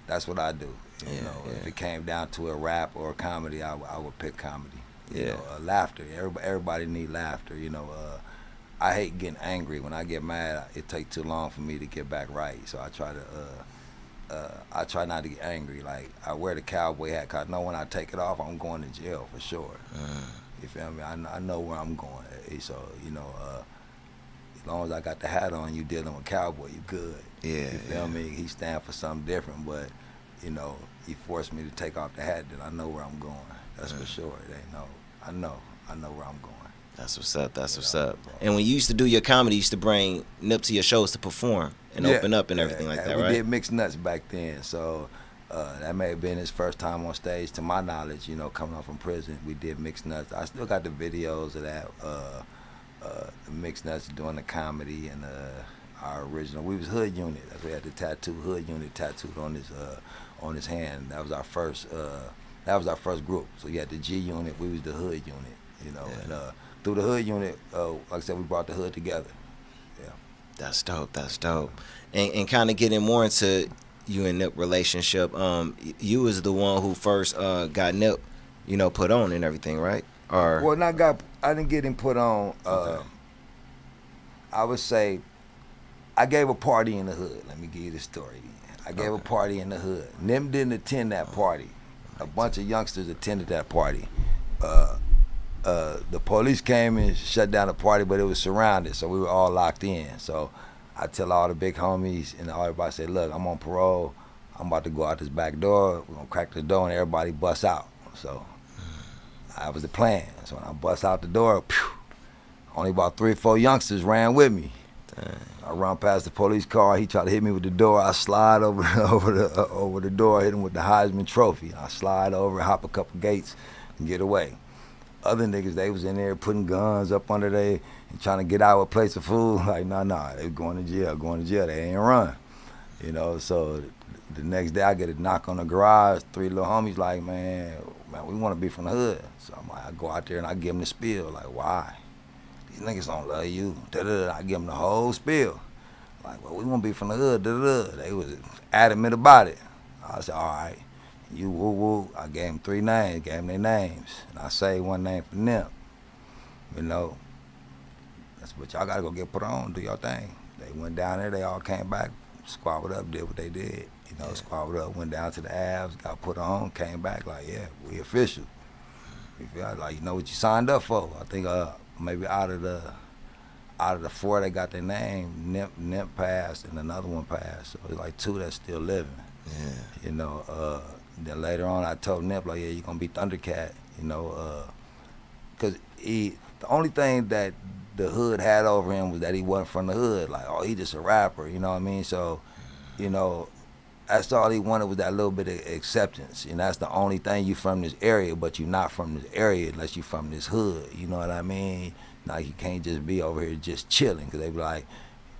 That's what I do. You know, if it came down to a rap or a comedy, I would pick comedy. You know, laughter. Everybody need laughter, you know. I hate getting angry. When I get mad, it takes too long for me to get back right. So I try not to get angry. Like, I wear the cowboy hat because I know when I take it off, I'm going to jail for sure. You feel me? I know where I'm going. So, you know, as long as I got the hat on, you dealing with cowboy, you good. Yeah. You feel me? He stand for something different, but, you know, he forced me to take off the hat, then I know where I'm going. That's for sure. I know where I'm going. That's what's up. That's what's up. And when you used to do your comedy, you used to bring Nip to your shows to perform and open up and everything like that, right? We did Mixed Nuts back then, so that may have been his first time on stage, to my knowledge. You know, coming off from prison, we did Mixed Nuts. I still got the videos of that. Mixed Nuts doing the comedy and our original. We was Hood Unit. We had the Hood Unit tattooed on his hand. That was our first. That was our first group. So you had the G Unit. We was the Hood Unit. You know, and through the Hood Unit, like I said, we brought the hood together. Yeah. That's dope. That's dope. And kind of getting more into you and Nip relationship. You was the one who first got Nip, you know, put on and everything, right? Or I didn't get him put on. I would say I gave a party in the hood. Let me give you the story. I gave a party in the hood. Nip didn't attend that party. A bunch of youngsters attended that party. The police came and shut down the party, but it was surrounded, so we were all locked in. So I tell all the big homies and everybody say, look, I'm on parole. I'm about to go out this back door. We're going to crack the door and everybody bust out. So that was the plan. So when I bust out the door, only about 3 or 4 youngsters ran with me. Dang. I run past the police car. He tried to hit me with the door. I slide over the door, hit him with the Heisman Trophy. I slide over, hop a couple gates, and get away. Other niggas, they was in there putting guns up under there and trying to get out of a place of food. Like, nah, they going to jail. They ain't run. You know, so the next day I get a knock on the garage. 3 little homies like, man, we want to be from the hood. So I'm like, I go out there and I give them the spiel. Like, why? These niggas don't love you. Da-da-da. I give them the whole spiel. Like, well, we want to be from the hood. Da-da-da. They was adamant about it. I said, all right. You woo-woo. I gave them 3 names, gave them their names. And I say one name for Nip. You know, that's what y'all got to go get put on, do your thing. They went down there, they all came back, squabbled up, did what they did. You know, squabbled up, went down to the Avs, got put on, came back like, yeah, we official. You feel like you know what you signed up for. I think maybe out of the 4 that got their name, Nip passed and another one passed. So it's like 2 that's still living. Yeah. You know, then later on I told Nip like, yeah, you're gonna be Thundercat. You know, cause the only thing that the hood had over him was that he wasn't from the hood. Like, oh, he just a rapper. You know what I mean? So, you know, that's all he wanted was that little bit of acceptance. And that's the only thing. You from this area, but you're not from this area unless you from this hood. You know what I mean? Like, you can't just be over here just chilling, because they be like,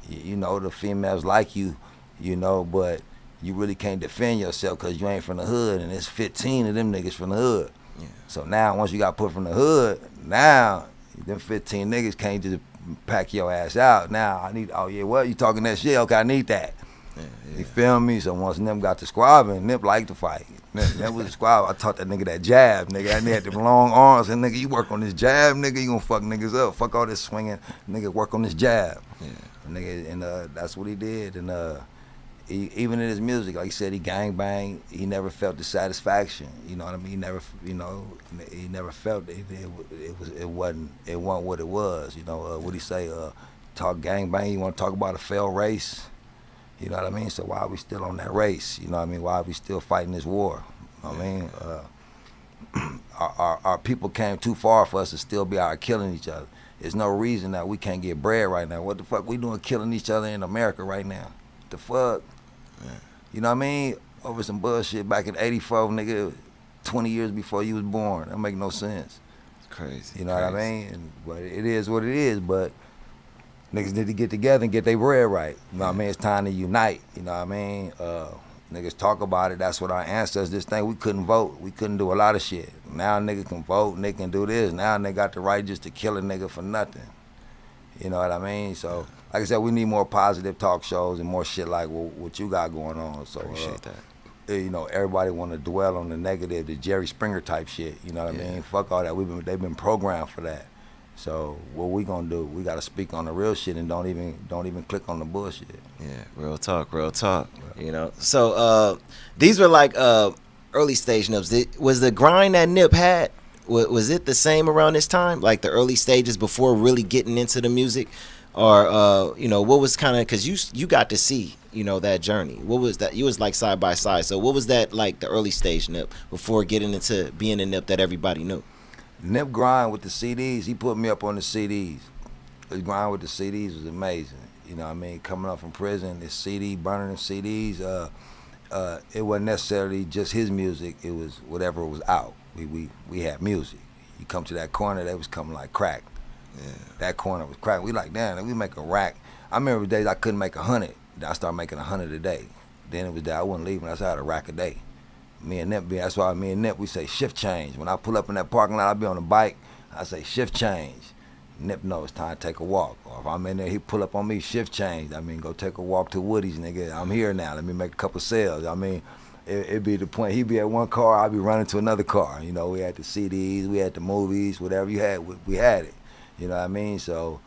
you know, the females like you, you know, but you really can't defend yourself because you ain't from the hood, and it's 15 of them niggas from the hood. Yeah. So now, once you got put from the hood, now them 15 niggas can't just pack your ass out. Now I need, oh yeah, what, you talking that shit? Okay, I need that. Yeah. You feel me? So once Nip got the squabbing, Nip liked to fight. Nip was a squab. I taught that nigga that jab, nigga. That nigga had them long arms, and nigga, you work on this jab, nigga, you gonna fuck niggas up. Fuck all this swinging, nigga, work on this jab. Yeah. Nigga, and that's what he did. And even in his music, like he said, he gang banged. He never felt the satisfaction. You know what I mean? He never, you know, he never felt it. It wasn't what it was. You know, what he say? Talk gang bang. You want to talk about a failed race? You know what I mean? So why are we still on that race? You know what I mean? Why are we still fighting this war? You know what I mean? Our people came too far for us to still be out killing each other. There's no reason that we can't get bread right now. What the fuck we doing killing each other in America right now? The fuck? Yeah. You know what I mean? Over some bullshit back in '84, nigga, 20 years before you was born. That make no sense. It's crazy. You know what I mean? But it is what it is, but niggas need to get together and get their bread right. You know what I mean? It's time to unite. You know what I mean? Niggas talk about it. That's what our ancestors, this thing, we couldn't vote. We couldn't do a lot of shit. Now niggas can vote, niggas can do this. Now they got the right just to kill a nigga for nothing. You know what I mean? So, like I said, we need more positive talk shows and more shit like what you got going on. So, Appreciate that. You know, everybody want to dwell on the negative, the Jerry Springer type shit. You know what I mean? Fuck all that. They've been programmed for that. So what we gonna do? We gotta speak on the real shit and don't even click on the bullshit. Yeah, real talk. You know. So these were like early stage Nips. Was the grind that Nip had, was it the same around this time? Like the early stages before really getting into the music? Or you know, what was kind of, because you got to see, you know, that journey. What was that? You was like side by side. So what was that like, the early stage Nip before getting into being a Nip that everybody knew? Nip grind with the CDs. He put me up on the CDs. His grind with the CDs was amazing. You know what I mean? Coming up from prison, this CD, burning the CDs, it wasn't necessarily just his music. It was whatever was out. We had music. You come to that corner, that was coming like crack. Yeah. That corner was crack. We like, damn, we make a rack. I remember days I couldn't make 100. I started making 100 a day. Then it was that I wasn't leaving. That's how I had a rack a day. Me and Nip, that's why me and Nip, we say shift change. When I pull up in that parking lot, I be on the bike, I say shift change. Nip knows it's time to take a walk. Or if I'm in there, he pull up on me, shift change. I mean, go take a walk to Woody's, nigga. I'm here now. Let me make a couple sales. I mean, it'd be the point. He'd be at one car, I'd be running to another car. You know, we had the CDs, we had the movies, whatever you had, we had it. You know what I mean? So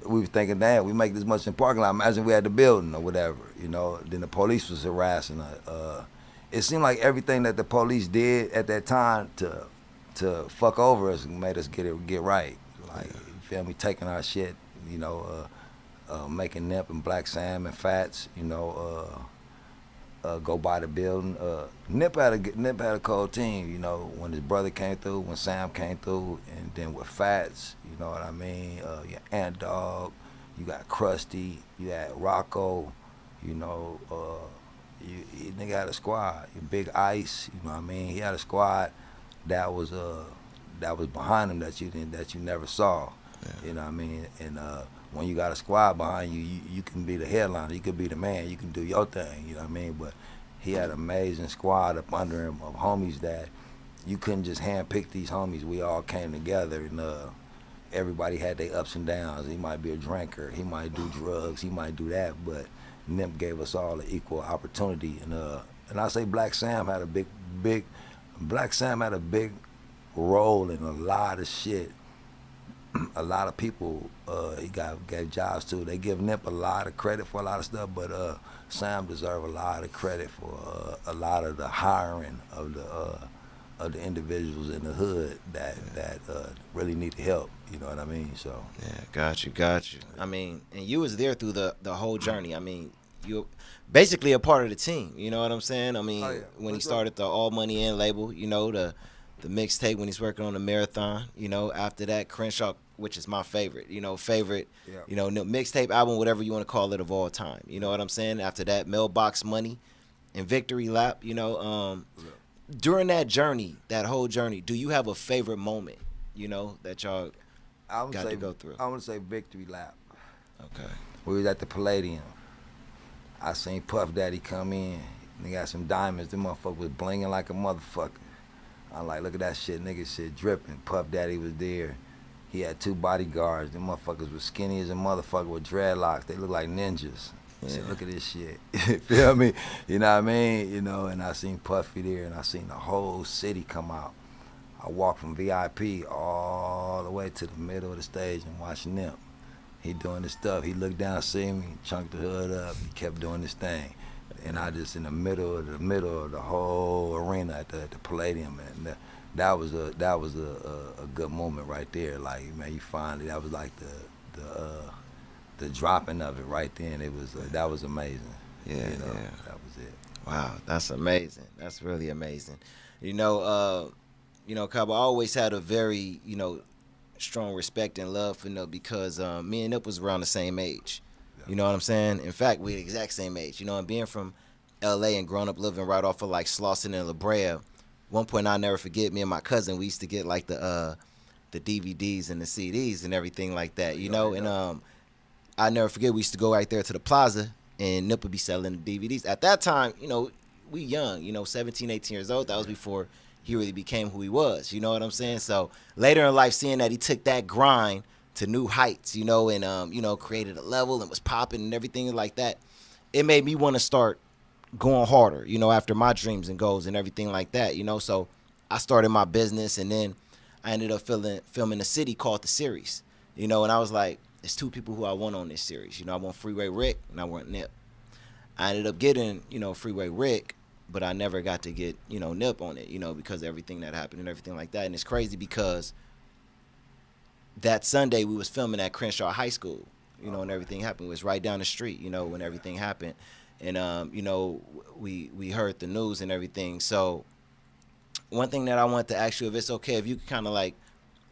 we was thinking, damn, we make this much in the parking lot. Imagine we had the building or whatever. You know, then the police was harassing us. It seemed like everything that the police did at that time to fuck over us made us get right. Like, you feel me, taking our shit, you know, making Nip and Black Sam and Fats, you know, go by the building. Nip had a cold team, you know, when his brother came through, when Sam came through, and then with Fats, you know what I mean? Your Ant Dog, you got Krusty, you had Rocco, you know, you nigga had a squad. Your Big Ice, you know what I mean? He had a squad that was behind him that you never saw. Yeah. You know what I mean? And when you got a squad behind you, you can be the headliner, you could be the man, you can do your thing, you know what I mean? But he had an amazing squad up under him of homies that you couldn't just handpick these homies. We all came together, and everybody had their ups and downs. He might be a drinker, he might do drugs, he might do that, but Nip gave us all an equal opportunity. And I say Black Sam had a big role in a lot of shit. A lot of people he gave jobs to. They give Nip a lot of credit for a lot of stuff, but Sam deserve a lot of credit for a lot of the hiring of of the individuals in the hood that really need the help. You know what I mean? So yeah, got you. I mean, and you was there through the whole journey. I mean, you basically a part of the team. You know what I'm saying? I mean, when he started the All Money In label, you know, the mixtape when he's working on the Marathon. You know, after that Crenshaw, which is my favorite. You know, you know, mixtape album, whatever you want to call it, of all time. You know what I'm saying? After that, Mailbox Money and Victory Lap. You know, during that journey, that whole journey, do you have a favorite moment? You know, that y'all got to go through. I want to say Victory Lap. Okay. We was at the Palladium. I seen Puff Daddy come in. They got some diamonds. Them motherfuckers was blinging like a motherfucker. I'm like, look at that shit, nigga, shit dripping. Puff Daddy was there. He had 2 bodyguards. Them motherfuckers was skinny as a motherfucker with dreadlocks. They look like ninjas. I said, look at this shit. Feel me? You know what I mean? You know, and I seen Puffy there, and I seen the whole city come out. I walked from VIP all the way to the middle of the stage and watched Nip. He doing his stuff. He looked down, seen me, chunked the hood up. He kept doing his thing. And I just in the middle of the whole arena at the Palladium, and that was a good moment right there. Like, man, you finally, that was like the dropping of it right then. It was that was amazing. Yeah, you know, yeah. That was it. Wow, that's amazing. That's really amazing. You know, Cowboy, I always had a very, you know, strong respect and love for Nip because me and Nip was around the same age. You know what I'm saying? In fact, we're the exact same age. You know, and being from L.A. and growing up living right off of like Slauson and La Brea, one point I'll never forget, me and my cousin, we used to get like the DVDs and the CDs and everything like that, you know? And I'll never forget, we used to go right there to the plaza and Nip would be selling the DVDs. At that time, you know, we young, you know, 17, 18 years old. That was before he really became who he was, you know what I'm saying? So later in life, seeing that he took that grind to new heights, you know, and, you know, created a level and was popping and everything like that, it made me want to start going harder, you know, after my dreams and goals and everything like that, you know. So I started my business, and then I ended up filming a city called The Series, you know, and I was like, there's 2 people who I want on this series. You know, I want Freeway Rick and I want Nip. I ended up getting, you know, Freeway Rick, but I never got to get, you know, Nip on it, you know, because of everything that happened and everything like that. And it's crazy because that Sunday we was filming at Crenshaw High School, you know, and everything happened. It was right down the street, you know, when everything happened. And, you know, we heard the news and everything. So one thing that I want to ask you, if it's okay, if you could kind of like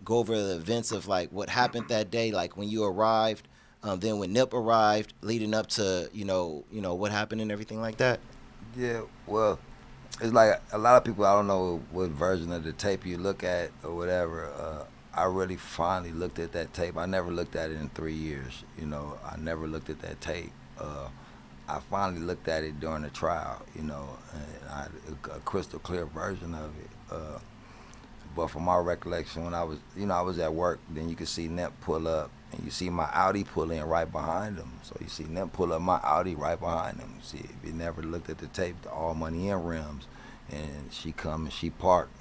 go over the events of like what happened that day, like when you arrived, then when Nip arrived, leading up to, you know, what happened and everything like that. Yeah, well, it's like a lot of people, I don't know what version of the tape you look at or whatever. I really finally looked at that tape. I never looked at it in 3 years. You know, I never looked at that tape. I finally looked at it during the trial, you know, and I had a crystal clear version of it. But from my recollection, when I was at work, then you could see Nip pull up, and you see my Audi pull in right behind him. So you see Nip pull up my Audi right behind him. See, if you never looked at the tape, the All Money In rims, and she come and she parked,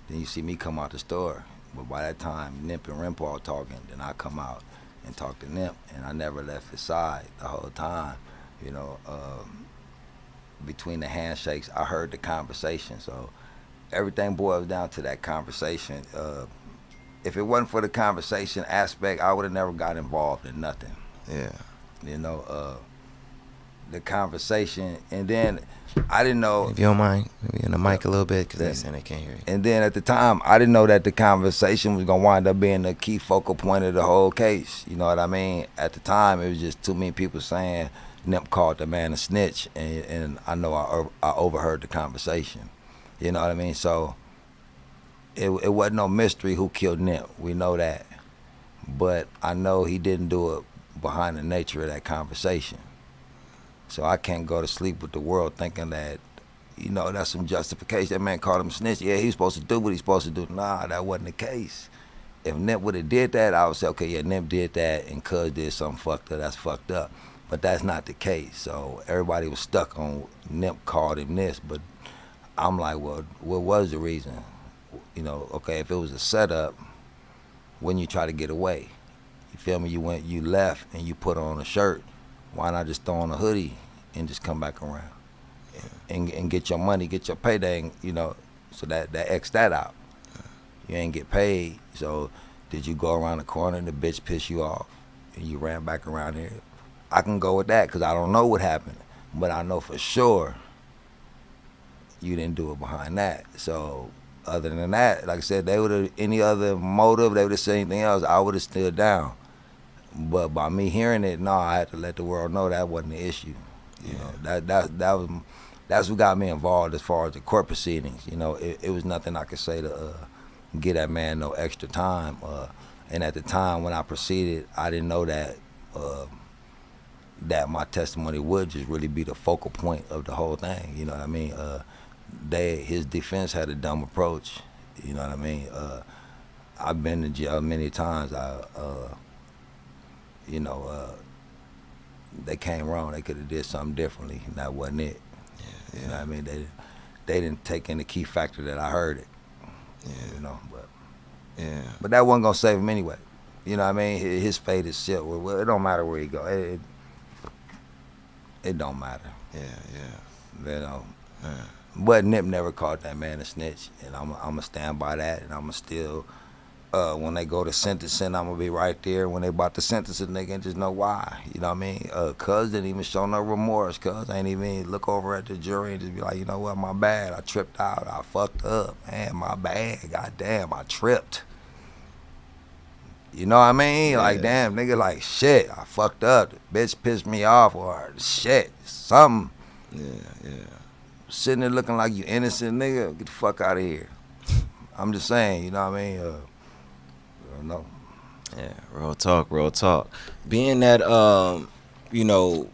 then you see me come out the store. But by that time, Nip and Rimpau talking, then I come out and talk to Nip, and I never left his side the whole time. You know, between the handshakes, I heard the conversation. So everything boils down to that conversation. If it wasn't for the conversation aspect, I would have never got involved in nothing. Yeah. You know, the conversation, and then I didn't know. If you don't mind, maybe in the mic a little bit, because they're saying they can't hear you. And then at the time, I didn't know that the conversation was gonna wind up being the key focal point of the whole case. You know what I mean? At the time, it was just too many people saying Nip called the man a snitch, and I know I overheard the conversation. You know what I mean? So it wasn't no mystery who killed Nip. We know that, but I know he didn't do it behind the nature of that conversation. So I can't go to sleep with the world thinking that, you know, that's some justification. That man called him a snitch. Yeah, he's supposed to do what he's supposed to do. Nah, that wasn't the case. If Nip would have did that, I would say, okay, yeah, Nip did that and Cuz did something fucked up. That's fucked up. But that's not the case. So everybody was stuck on Nip called him this. But I'm like, well, what was the reason? You know, okay, if it was a setup, when you try to get away, you feel me? You left and you put on a shirt. Why not just throw on a hoodie and just come back around and get your money, get your payday? And, you know, So that X that out. You ain't get paid. So did you go around the corner and the bitch piss you off and you ran back around here? I can go with that because I don't know what happened. But I know for sure you didn't do it behind that. So other than that, like I said, they would have any other motive, they would have said anything else, I would have stood down. But by me hearing it, no, I had to let the world know that wasn't the issue. You know, that's what got me involved as far as the court proceedings. You know, it was nothing I could say to get that man no extra time. And at the time when I proceeded, I didn't know that that my testimony would just really be the focal point of the whole thing. You know what I mean? His defense had a dumb approach. You know what I mean? I've been to jail many times. They came wrong. They could have did something differently, and that wasn't it. Yeah. You know what I mean? They didn't take in the key factor that I heard it. Yeah. You know, but that wasn't gonna save him anyway. You know what I mean? His fate is shit. Well, it don't matter where he go. It don't matter. Yeah. You know. Yeah. But Nip never caught that man a snitch, and I'ma stand by that, and I'ma still. When they go to sentencing, I'm gonna be right there. When they about to sentence a nigga, and just know why. You know what I mean? Cuz didn't even show no remorse. Cuz ain't even look over at the jury and just be like, you know what, my bad. I tripped out. I fucked up. Man, my bad. Goddamn, I tripped. You know what I mean? Yeah. Like, damn, nigga, like, shit, I fucked up. The bitch pissed me off, or shit, something. Yeah. Sitting there looking like you innocent, nigga, get the fuck out of here. I'm just saying, you know what I mean? No. Yeah, real talk. Being that you know,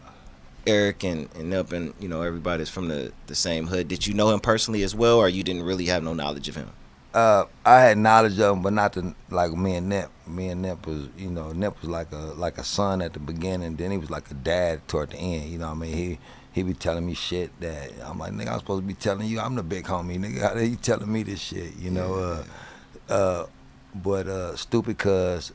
Eric and Nip and, you know, everybody's from the same hood, did you know him personally as well, or you didn't really have no knowledge of him? I had knowledge of him, but not like me and Nip. Me and Nip was, you know, Nip was like a son at the beginning, then he was like a dad toward the end, you know what I mean? He be telling me shit that I'm like, nigga, I'm supposed to be telling you, I'm the big homie, nigga. How you telling me this shit, you know? But stupid cuz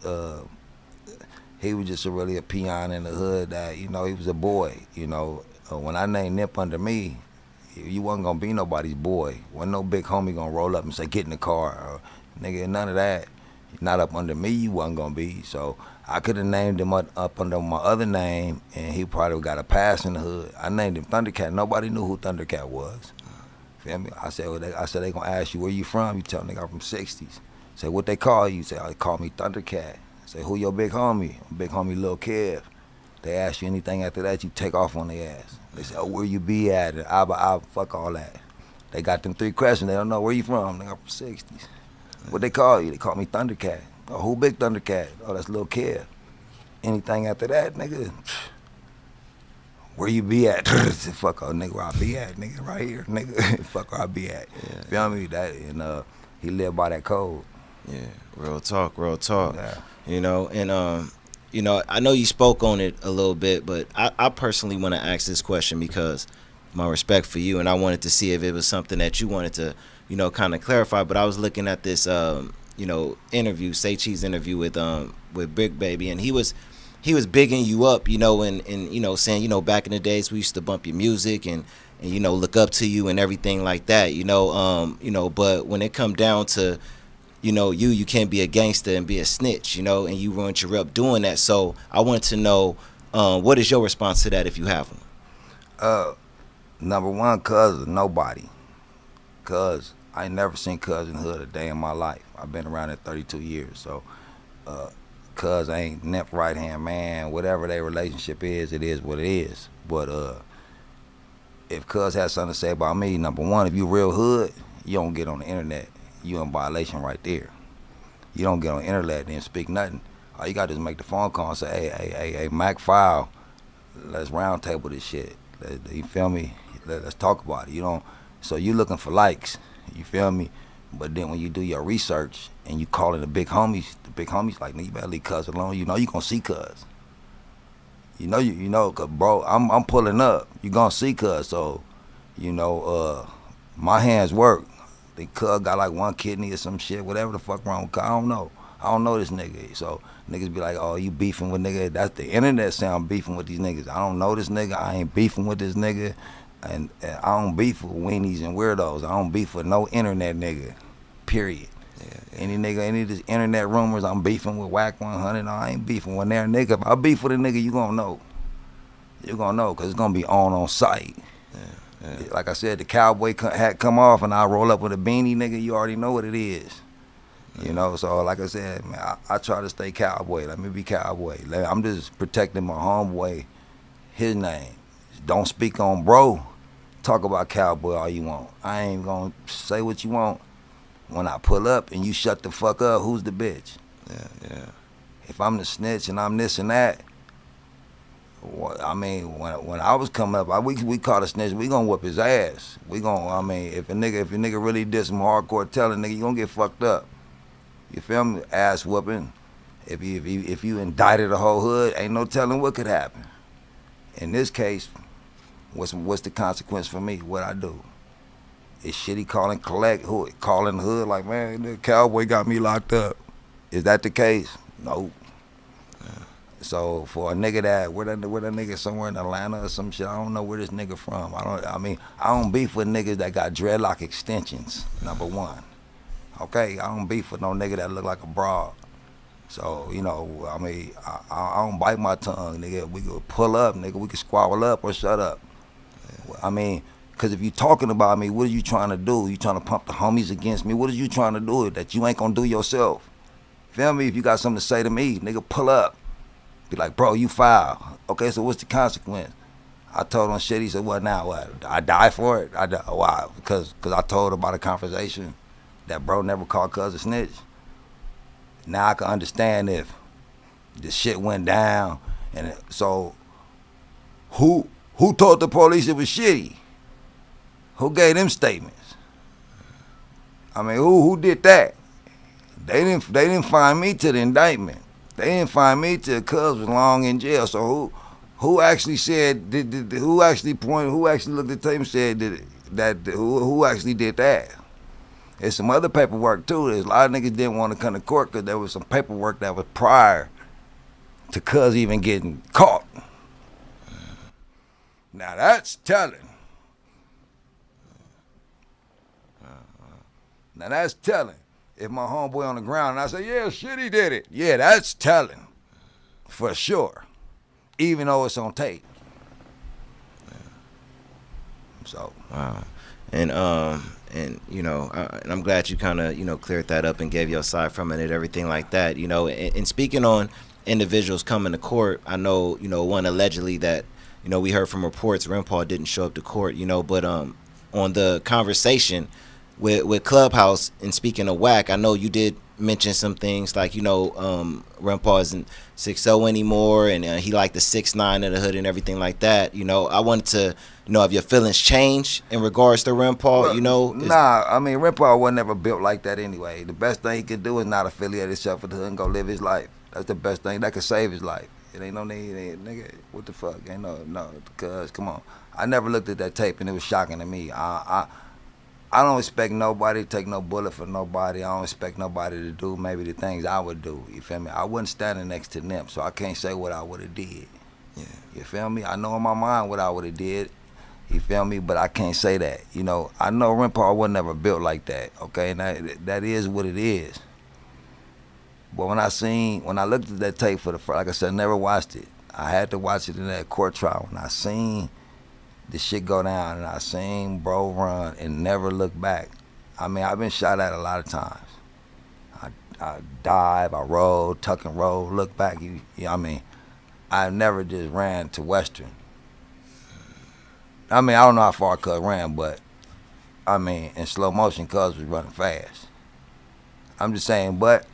he was just really a peon in the hood that, you know, he was a boy, you know. When I named Nip under me, you wasn't gonna be nobody's boy. Wasn't no big homie gonna roll up and say, get in the car, or, nigga, none of that. Not up under me, you wasn't gonna be. So I could have named him up under my other name, and he probably got a pass in the hood. I named him Thundercat. Nobody knew who Thundercat was. Feel me? I said they gonna ask you where you from. You tell them, nigga, I'm from 60s. Say, what they call you? Say, they call me Thundercat. Say, who your big homie? Big homie Lil Kev. They ask you anything after that, you take off on their ass. They say, oh, where you be at? And I fuck all that. They got them 3 questions. They don't know where you from. Nigga, I'm from 60s. What they call you? They call me Thundercat. Oh, who big Thundercat? Oh, that's Lil Kev. Anything after that, nigga, where you be at? Fuck all, nigga, where I be at? Nigga, right here, nigga. Fuck where I be at. Yeah. Feel me? That, and he lived by that code. Yeah, real talk. Yeah. You know, and you know, I know you spoke on it a little bit, but I personally want to ask this question because my respect for you, and I wanted to see if it was something that you wanted to, you know, kind of clarify. But I was looking at this, you know, interview, Say Cheese interview with Bricc Baby, and he was bigging you up, you know, and you know, saying, you know, back in the days we used to bump your music and you know, look up to you and everything like that, you know, but when it come down to, you know, you can't be a gangster and be a snitch, you know, and you ruined your rep doing that. So I wanted to know, what is your response to that if you have one? Number one, cuz is nobody. Cuz I ain't never seen cuz in the hood a day in my life. I've been around it 32 years, so cuz ain't Nip right hand man. Whatever their relationship is, it is what it is. But if cuz has something to say about me, number one, if you real hood, you don't get on the internet. You in violation right there. You don't get on the internet and speak nothing. All you got to do is make the phone call and say, hey, Mac File, let's round table this shit. You feel me? Let's talk about it. You don't. So you looking for likes. You feel me? But then when you do your research and you calling the big homies like, nigga, you better leave cuz alone. You know you gonna see cuz. You know, cause bro, I'm pulling up. You gonna see cuz. So, you know, my hands work. The cuz got like one kidney or some shit, whatever the fuck wrong with cuz. I don't know this nigga. So niggas be like, oh, you beefing with nigga. That's the internet say I'm beefing with these niggas. I don't know this nigga. I ain't beefing with this nigga. And I don't beef with weenies and weirdos. I don't beef with no internet nigga, period. Any nigga, any of these internet rumors, I'm beefing with Whack 100. No, I ain't beefing with their nigga. If I beef with a nigga, you gonna know. You gonna know, because it's gonna be on site. Like I said, the cowboy hat come off and I roll up with a beanie, nigga, you already know what it is. You know, so like I said, man, I try to stay cowboy. Let me be cowboy. I'm just protecting my homeboy, his name. Don't speak on bro. Talk about cowboy all you want. I ain't gonna say what you want. When I pull up and you shut the fuck up, who's the bitch? Yeah. If I'm the snitch and I'm this and that, I mean, when I was coming up, we caught a snitch, we gonna whoop his ass. We gonna, I mean, if a nigga really did some hardcore telling, nigga, you gonna get fucked up. You feel me? Ass whooping. If you indicted the whole hood, ain't no telling what could happen. In this case, what's the consequence for me? What I do? Is shitty calling the hood like, man, the cowboy got me locked up. Is that the case? No. So for a nigga where that nigga somewhere in Atlanta or some shit, I don't know where this nigga from. I don't beef with niggas that got dreadlock extensions, number one. Okay, I don't beef with no nigga that look like a broad. So, you know, I mean, I don't bite my tongue, nigga. We could pull up, nigga. We could squabble up or shut up. I mean, because if you talking about me, what are you trying to do? You trying to pump the homies against me? What are you trying to do that you ain't gonna do yourself? Feel me? If you got something to say to me, nigga, pull up. Be like, bro, you foul. Okay, so what's the consequence? I told him shit. He said, what now? What? I die for it? Why? Because I told about a conversation that bro never called cuz a snitch. Now I can understand if the shit went down. And so who told the police it was shitty? Who gave them statements? I mean, who did that? They didn't find me to the indictment. They didn't find me till cuz was long in jail. So who actually said who actually looked at the tape and said who actually did that? There's some other paperwork too. There's a lot of niggas didn't want to come to court because there was some paperwork that was prior to cuz even getting caught. Now that's telling. Now that's telling. If my homeboy on the ground and I say, yeah, shit, he did it. Yeah, that's telling. For sure. Even though it's on tape. So. Wow. And you know, and I'm glad you kind of, you know, cleared that up and gave your side from it and everything like that, you know. And speaking on individuals coming to court, I know, you know, one allegedly that, you know, we heard from reports Rimpau didn't show up to court, you know, but on the conversation with Clubhouse and speaking of Whack, I know you did mention some things like, you know, Rimpau isn't 6'0" anymore, and he like the 6'9" of the hood and everything like that. You know, I wanted to know if your feelings changed in regards to Rimpau. You know, nah, I mean Rimpau wasn't ever built like that anyway. The best thing he could do is not affiliate himself with the hood and go live his life. That's the best thing that could save his life. It ain't no need, nigga. What the fuck? Ain't no. Cause come on, I never looked at that tape and it was shocking to me. I don't expect nobody to take no bullet for nobody. I don't expect nobody to do maybe the things I would do. You feel me? I wasn't standing next to Nip, so I can't say what I would have did. Yeah. You feel me? I know in my mind what I would have did. You feel me? But I can't say that. You know, I know Rimpau was never built like that. Okay, and that is what it is. But when I looked at that tape for the first, like I said, I never watched it. I had to watch it in that court trial. When I seen the shit go down and I seen bro run and never look back. I mean, I've been shot at a lot of times. I dive, I roll, tuck and roll, look back. You know, I mean, I never just ran to Western. I mean, I don't know how far Cuz ran, but I mean, in slow motion, Cuz was running fast. I'm just saying, but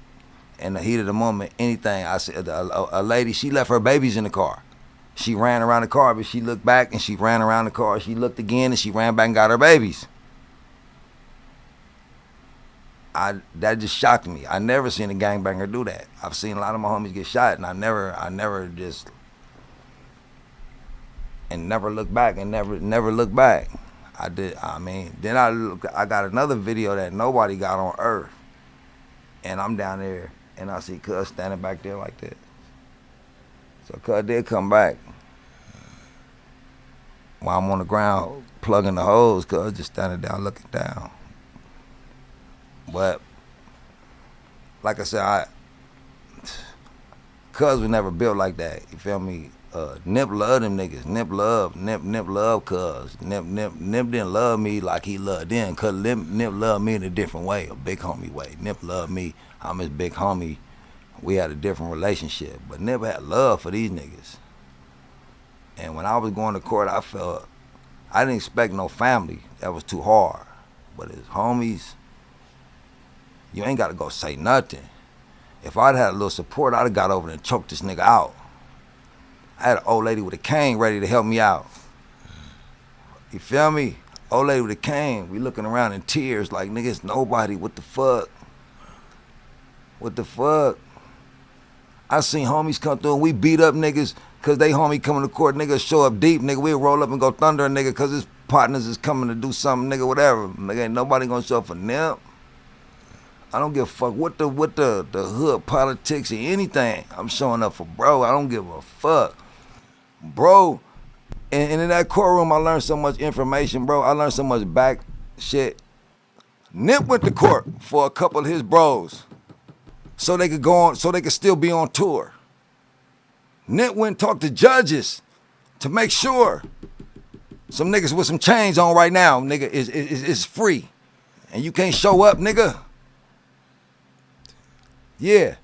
in the heat of the moment, anything, I said, a lady, she left her babies in the car. She ran around the car, but she looked back and she ran around the car. She looked again and she ran back and got her babies. That just shocked me. I never seen a gangbanger do that. I've seen a lot of my homies get shot, and I never just and never look back and never look back. I did. I mean, then I got another video that nobody got on earth, and I'm down there and I see Cuz standing back there like that. So Cuz did come back. while I'm on the ground plugging the holes, cuz just standing down looking down. But like I said, cuz was never built like that. You feel me? Nip loved them niggas. Nip loved cuz. Nip didn't love me like he loved them, cuz Nip loved me in a different way, a big homie way. Nip loved me. I'm his big homie. We had a different relationship. But Nip had love for these niggas. And when I was going to court, I felt I didn't expect no family. That was too hard. But as homies, you ain't got to go say nothing. If I'd had a little support, I'd have got over there and choked this nigga out. I had an old lady with a cane ready to help me out. You feel me? Old lady with a cane. We looking around in tears like, nigga, it's nobody. What the fuck? What the fuck? I seen homies come through and we beat up niggas because they homie coming to court. Niggas show up deep. Nigga, we'll roll up and go thunder a nigga because his partners is coming to do something, nigga, whatever. Nigga, ain't nobody gonna show up for Nip. I don't give a fuck what the hood politics or anything. I'm showing up for bro. I don't give a fuck. Bro, and in that courtroom I learned so much information, bro. I learned so much back shit. Nip went to court for a couple of his bros so they could go on, so they could still be on tour. Nip went and talked to judges to make sure some niggas with some chains on right now, nigga, is free. And you can't show up, nigga. Yeah,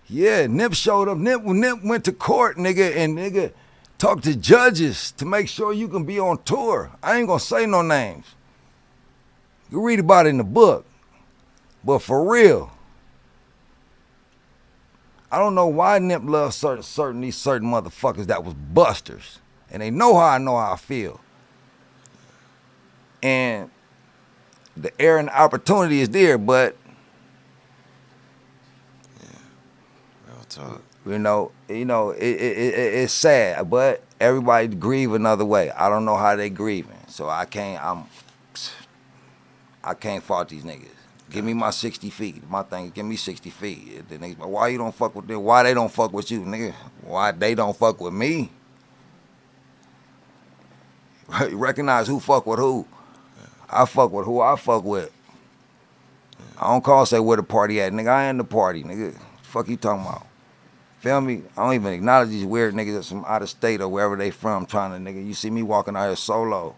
Nip showed up. Nip went to court, nigga, and nigga talked to judges to make sure you can be on tour. I ain't gonna say no names. You read about it in the book. But for real, I don't know why Nip loves certain motherfuckers that was busters. And they know how I feel. And the air and the opportunity is there, but you know, it's sad, but everybody grieve another way. I don't know how they grieving, so I can't fault these niggas. Give me my 60 feet. My thing, give me 60 feet. The niggas, why you don't fuck with them? Why they don't fuck with you, nigga? Why they don't fuck with me? Recognize who fuck with who. I fuck with who I fuck with. I don't call say where the party at, nigga. I ain't the party, nigga. Fuck you talking about? Feel me? I don't even acknowledge these weird niggas that's from out of state or wherever they from trying to, nigga. You see me walking out here solo,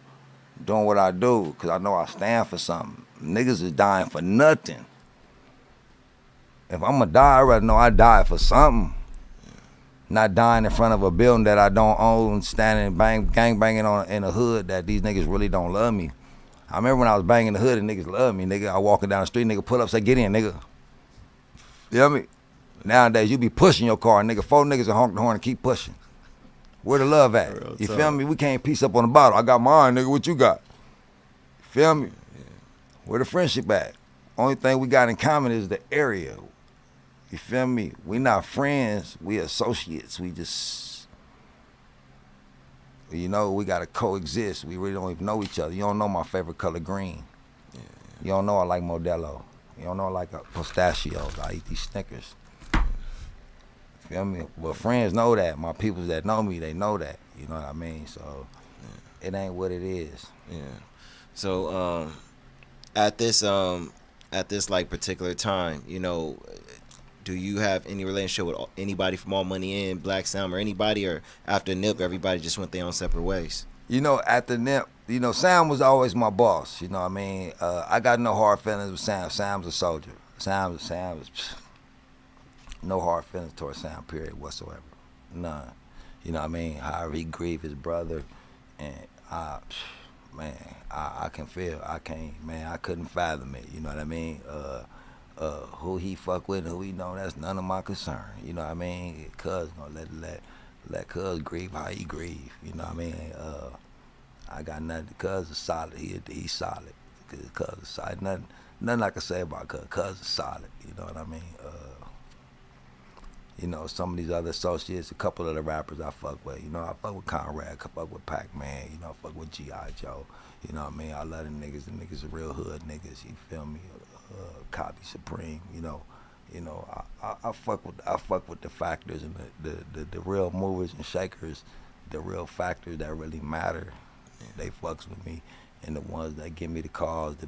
doing what I do, because I know I stand for something. Niggas is dying for nothing. If I'm going to die, I'd rather know I died for something. Not dying in front of a building that I don't own, standing gang banging in a hood that these niggas really don't love me. I remember when I was banging the hood and niggas love me, nigga. I walking down the street, nigga pull up, say, get in, nigga. You know what I mean? Nowadays, you be pushing your car, nigga. 4 niggas will honk the horn and keep pushing. Where the love at? Real you feel me? We can't piece up on the bottle. I got mine, nigga. What you got? You feel me? Yeah. Where the friendship at? Only thing we got in common is the area. You feel me? We not friends. We associates. We just, you know, we got to coexist. We really don't even know each other. You don't know my favorite color, green. Yeah. You don't know I like Modelo. You don't know I like pistachios. I eat these Snickers. Feel me? But friends know that. My people that know me, they know that. You know what I mean? So it ain't what it is. Yeah. So at this like particular time, you know, do you have any relationship with anybody from All Money In, Black Sam, or anybody, or after Nip, everybody just went their own separate ways? You know, after Nip, you know, Sam was always my boss. You know what I mean? I got no hard feelings with Sam. Sam's a soldier. Sam was no hard feelings towards Sam, period, whatsoever. None. You know what I mean? However he grieved his brother, and I can feel, I couldn't fathom it. You know what I mean? Who he fuck with and who he know, that's none of my concern. You know what I mean? Cuz gonna let Cuz grieve how he grieve. You know what I mean? I got nothing. Cuz is solid. He's solid. Cuz is solid. Nothing I can say about Cuz. Cuz is solid. You know what I mean? You know, some of these other associates, a couple of the rappers I fuck with. You know, I fuck with Conrad, I fuck with Pac-Man, you know, I fuck with G.I. Joe. You know what I mean? I love them niggas. Them niggas are real hood niggas, you feel me? Copy Supreme, you know. I fuck with the factors and the real movers and shakers, the real factors that really matter. They fucks with me. And the ones that give me the calls, the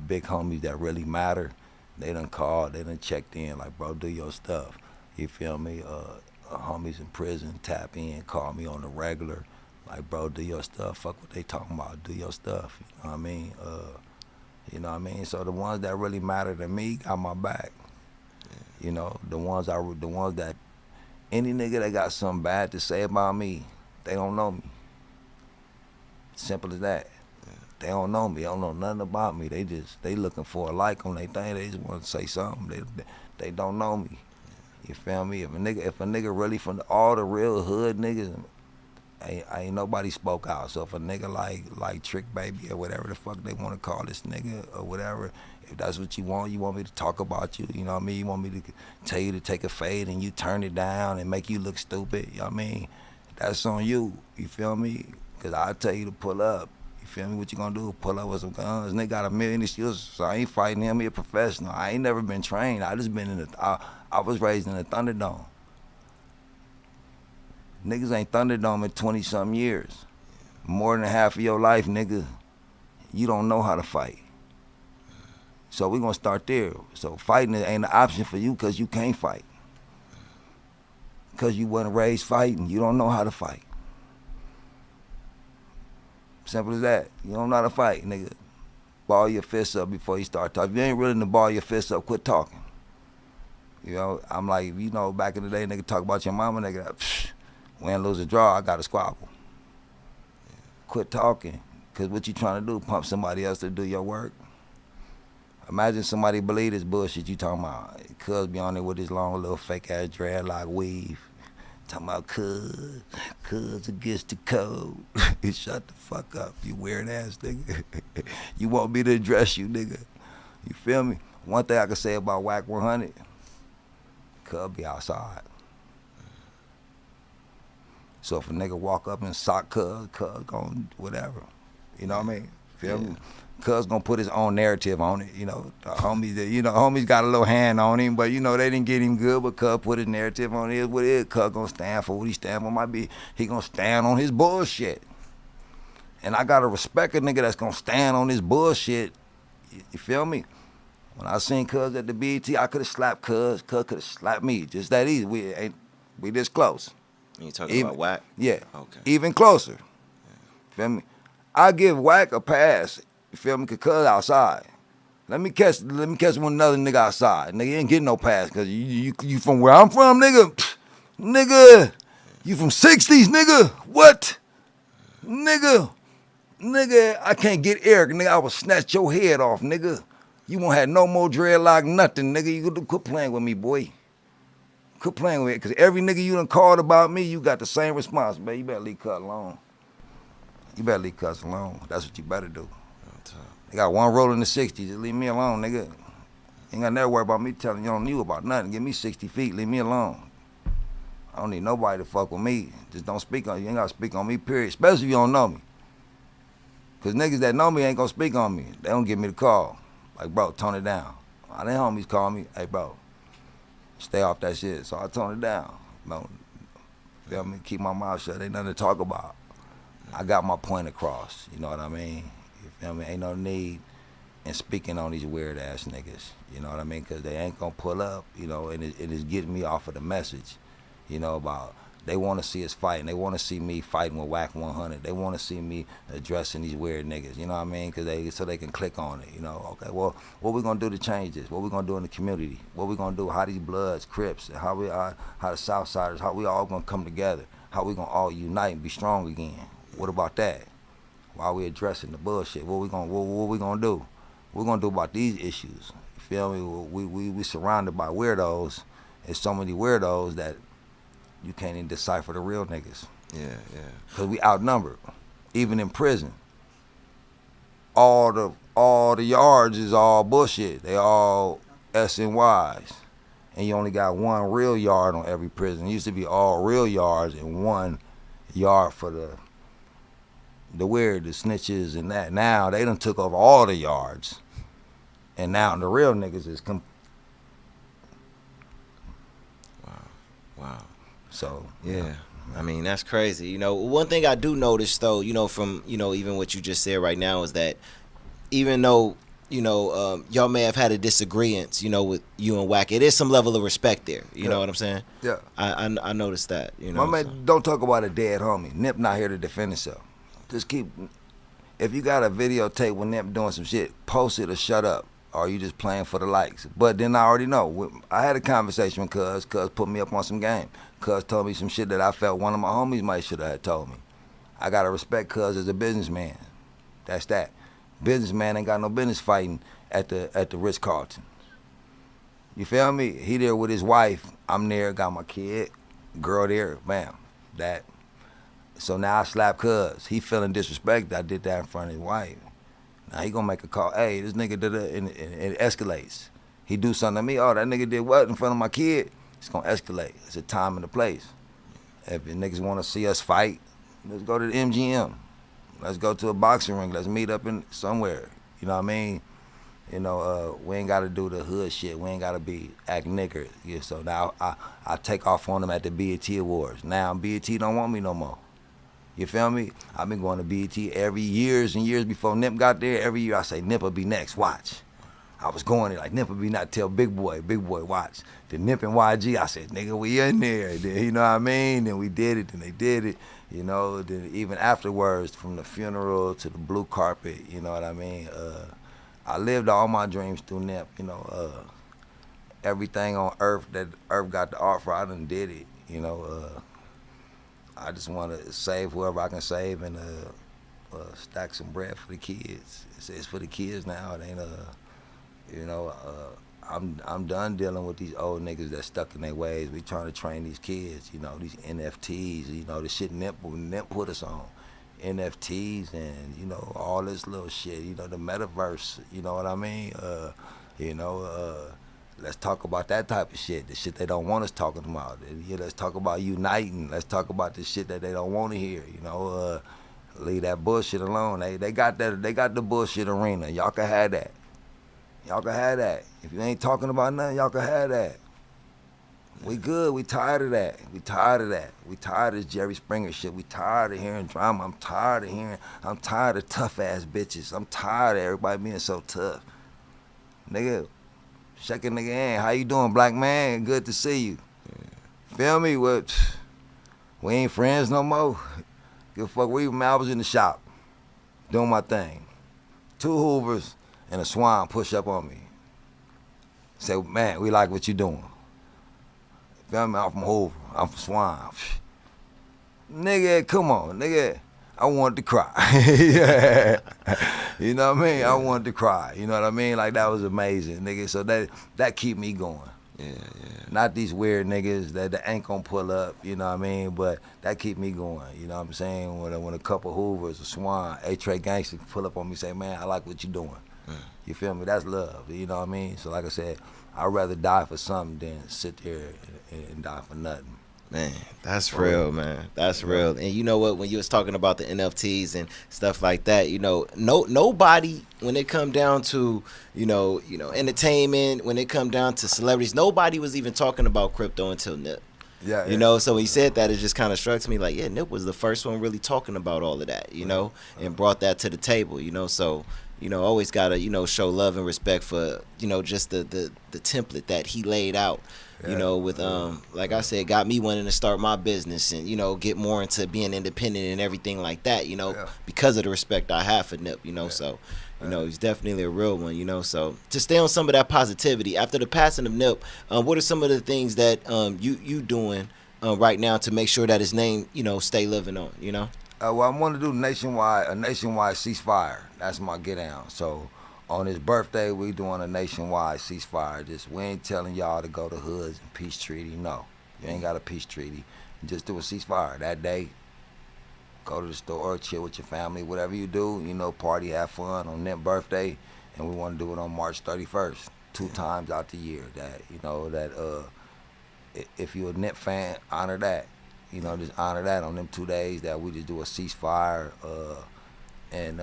big homies that really matter, they done called, they done checked in, like, bro, do your stuff. You feel me? Homies in prison tap in, call me on the regular, like, bro, do your stuff. Fuck what they talking about. Do your stuff. You know what I mean? So the ones that really matter to me got my back. Yeah. You know, the ones that any nigga that got something bad to say about me, they don't know me. Simple as that. Yeah. They don't know me. They don't know nothing about me. They looking for a like on their thing. They just want to say something. They don't know me. Yeah. You feel me? If a nigga really from all the real hood niggas, ain't nobody spoke out. So if a nigga like Trick Baby or whatever the fuck they want to call this nigga or whatever, if that's what you want me to talk about you, you know what I mean? You want me to tell you to take a fade and you turn it down and make you look stupid, you know what I mean? That's on you feel me? Because I tell you to pull up, you feel me? What you gonna do? Pull up with some guns. Nigga got 1 million excuses, so I ain't fighting him. He a professional. I ain't never been trained. I just been I was raised in the Thunderdome. Niggas ain't Thunderdome in 20-something years. More than half of your life, nigga, you don't know how to fight. So we gonna start there. So fighting ain't an option for you because you can't fight. Because you wasn't raised fighting, you don't know how to fight. Simple as that. You don't know how to fight, nigga. Ball your fists up before you start talking. If you ain't willing to ball your fists up, quit talking. You know, I'm like, you know, back in the day, nigga talk about your mama, nigga, win, lose, or draw, I got to squabble. Quit talking, because what you trying to do, pump somebody else to do your work? Imagine somebody believe this bullshit you talking about. Cuz be on there with his long little fake-ass dreadlock weave. Talking about cuz against the code. Shut the fuck up, you weird-ass nigga. You want me to address you, nigga. You feel me? One thing I can say about Whack 100, cuz be outside. So if a nigga walk up and sock cuz gon' whatever. You know what I mean? Feel me? Cuz gonna put his own narrative on it, you know. The homies got a little hand on him, but you know, they didn't get him good, but Cuz put his narrative on it. What it is, Cuz gonna stand for what he stand for. Might be he gonna stand on his bullshit. And I gotta respect a nigga that's gonna stand on his bullshit. You feel me? When I seen Cuz at the BET, I could have slapped Cuz could have slapped me. Just that easy. We this close. You talking about Whack? Yeah. Okay. Even closer. Yeah. Feel me? I give Whack a pass. You feel me? Cuz outside. Let me catch one another nigga outside. Nigga, you ain't getting no pass because you from where I'm from, nigga. Nigga, you from 60s, nigga. What? Nigga, I can't get Eric, nigga. I will snatch your head off, nigga. You won't have no more dreadlock, nothing, nigga. You quit playing with me, boy. Quit playing with me, because every nigga you done called about me, you got the same response, man. You better leave Cuz alone. You better leave Cuz alone. That's what you better do. They got one roll in the 60s. Just leave me alone, nigga. You ain't got to never worry about me telling you don't know about nothing. Give me 60 feet. Leave me alone. I don't need nobody to fuck with me. Just don't speak on you. You ain't got to speak on me, period. Especially if you don't know me. Because niggas that know me ain't going to speak on me. They don't give me the call. Like, bro, tone it down. All they homies call me, hey, bro, stay off that shit. So I tone it down. No, feel me? Keep my mouth shut. Ain't nothing to talk about. I got my point across. You know what I mean? You feel me? Ain't no need in speaking on these weird ass niggas. You know what I mean? Because they ain't gonna pull up. You know, and it's getting me off of the message. You know, about they want to see us fighting. They want to see me fighting with Whack 100. They want to see me addressing these weird niggas. You know what I mean? So they can click on it. You know, okay, well, what we gonna do to change this? What we gonna do in the community? What we gonna do? How these Bloods, Crips, how the Southsiders, how we all gonna come together? How we gonna all unite and be strong again? What about that? While we addressing the bullshit, what we gonna do? What we gonna do about these issues? You feel me? We surrounded by weirdos. There's so many weirdos that you can't even decipher the real niggas. Yeah. Cause we outnumbered, even in prison. All the yards is all bullshit. They all S and Ys, and you only got one real yard on every prison. It used to be all real yards and one yard for the weird, the snitches and that. Now they done took over all the yards, and now the real niggas is Wow. So Yeah. I mean, that's crazy. You know, one thing I do notice though, you know, from, you know, even what you just said right now is that even though, you know, y'all may have had a disagreement, you know, with you and Wack, it is some level of respect there. You know what I'm saying? Yeah. I noticed that, you know. My man, don't talk about a dead homie. Nip not here to defend himself. Just keep, if you got a videotape with Nip doing some shit, post it or shut up. Or you just playing for the likes. But then I already know. I had a conversation with Cuz. Cuz put me up on some game. Cuz told me some shit that I felt one of my homies might should have told me. I gotta respect Cuz as a businessman. That's that. Businessman ain't got no business fighting at the Ritz-Carlton. You feel me? He there with his wife. I'm there, got my kid, girl there, bam. That. So now I slap Cuz. He feeling disrespected. I did that in front of his wife. Now he gonna make a call. Hey, this nigga did it, and it escalates. He do something to me. Oh, that nigga did what in front of my kid? It's gonna escalate. It's a time and a place. If the niggas wanna see us fight, let's go to the MGM. Let's go to a boxing ring. Let's meet up in somewhere. You know what I mean? You know, we ain't gotta do the hood shit. We ain't gotta act nigger. Yeah, so now I take off on them at the BET Awards. Now BET don't want me no more. You feel me? I've been going to BET every years and years before Nip got there. Every year I say, Nip will be next, watch. I was going there like, Nip will be not, tell Big Boy, watch. Then Nip and YG, I said, nigga, we in there. Then, you know what I mean? Then we did it, then they did it. You know, then even afterwards, from the funeral to the blue carpet, you know what I mean? I lived all my dreams through Nip, you know. Everything on earth that earth got to offer, I done did it, you know. I just want to save whoever I can save and stack some bread for the kids. It's for the kids now. It ain't you know. I'm done dealing with these old niggas that stuck in their ways. We trying to train these kids. You know, these NFTs. You know, the shit Nip put us on. NFTs and you know all this little shit. You know, the metaverse. You know what I mean? You know. Let's talk about that type of shit, the shit they don't want us talking about. Yeah, let's talk about uniting. Let's talk about the shit that they don't want to hear. You know, leave that bullshit alone. They got that. They got the bullshit arena. Y'all can have that. Y'all can have that. If you ain't talking about nothing, y'all can have that. We good. We tired of that. We tired of that. We tired of this Jerry Springer shit. We tired of hearing drama. I'm tired of tough ass bitches. I'm tired of everybody being so tough. Nigga. Shake a nigga hand. How you doing, black man? Good to see you. Yeah. Feel me? We ain't friends no more. Give a fuck. I was in the shop doing my thing. 2 Hoovers and a Swan push up on me. Say, man, we like what you doing. Feel me? I'm from Hoover. I'm from Swan. Nigga, come on, nigga. I wanted to cry. Yeah. You know what I mean? I wanted to cry. You know what I mean? Like, that was amazing, nigga. So that keep me going. Yeah. Not these weird niggas that ain't gonna pull up, you know what I mean? But that keep me going, you know what I'm saying? When a couple Hoovers, a Swan, A-Trey gangster pull up on me and say, man, I like what you doing. You feel me? That's love, you know what I mean? So like I said, I'd rather die for something than sit there and die for nothing. Man, that's real, man. That's real. And you know what? When you was talking about the NFTs and stuff like that, you know, nobody, when it come down to, you know, entertainment, when it come down to celebrities, nobody was even talking about crypto until Nip. Yeah. You know, so when you said that, it just kind of struck me like, yeah, Nip was the first one really talking about all of that, you know, and brought that to the table, you know. So, you know, always gotta, you know, show love and respect for, you know, just the template that he laid out. You know, with like I said, got me wanting to start my business and, you know, get more into being independent and everything like that, you know, because of the respect I have for Nip, you know. So, you know, he's definitely a real one, you know. So to stay on some of that positivity, after the passing of Nip, what are some of the things that you doing right now to make sure that his name, you know, stay living on, you know? Well, I want to do a nationwide ceasefire. That's my get down. So on his birthday, we doing a nationwide ceasefire. We ain't telling y'all to go to hoods and peace treaty. No, you ain't got a peace treaty. Just do a ceasefire that day. Go to the store, chill with your family, whatever you do. You know, party, have fun on Nip's birthday, and we want to do it on March 31st, 2 times out the year. That, you know, that if you're a Nip fan, honor that. You know, just honor that on them 2 days that we just do a ceasefire. And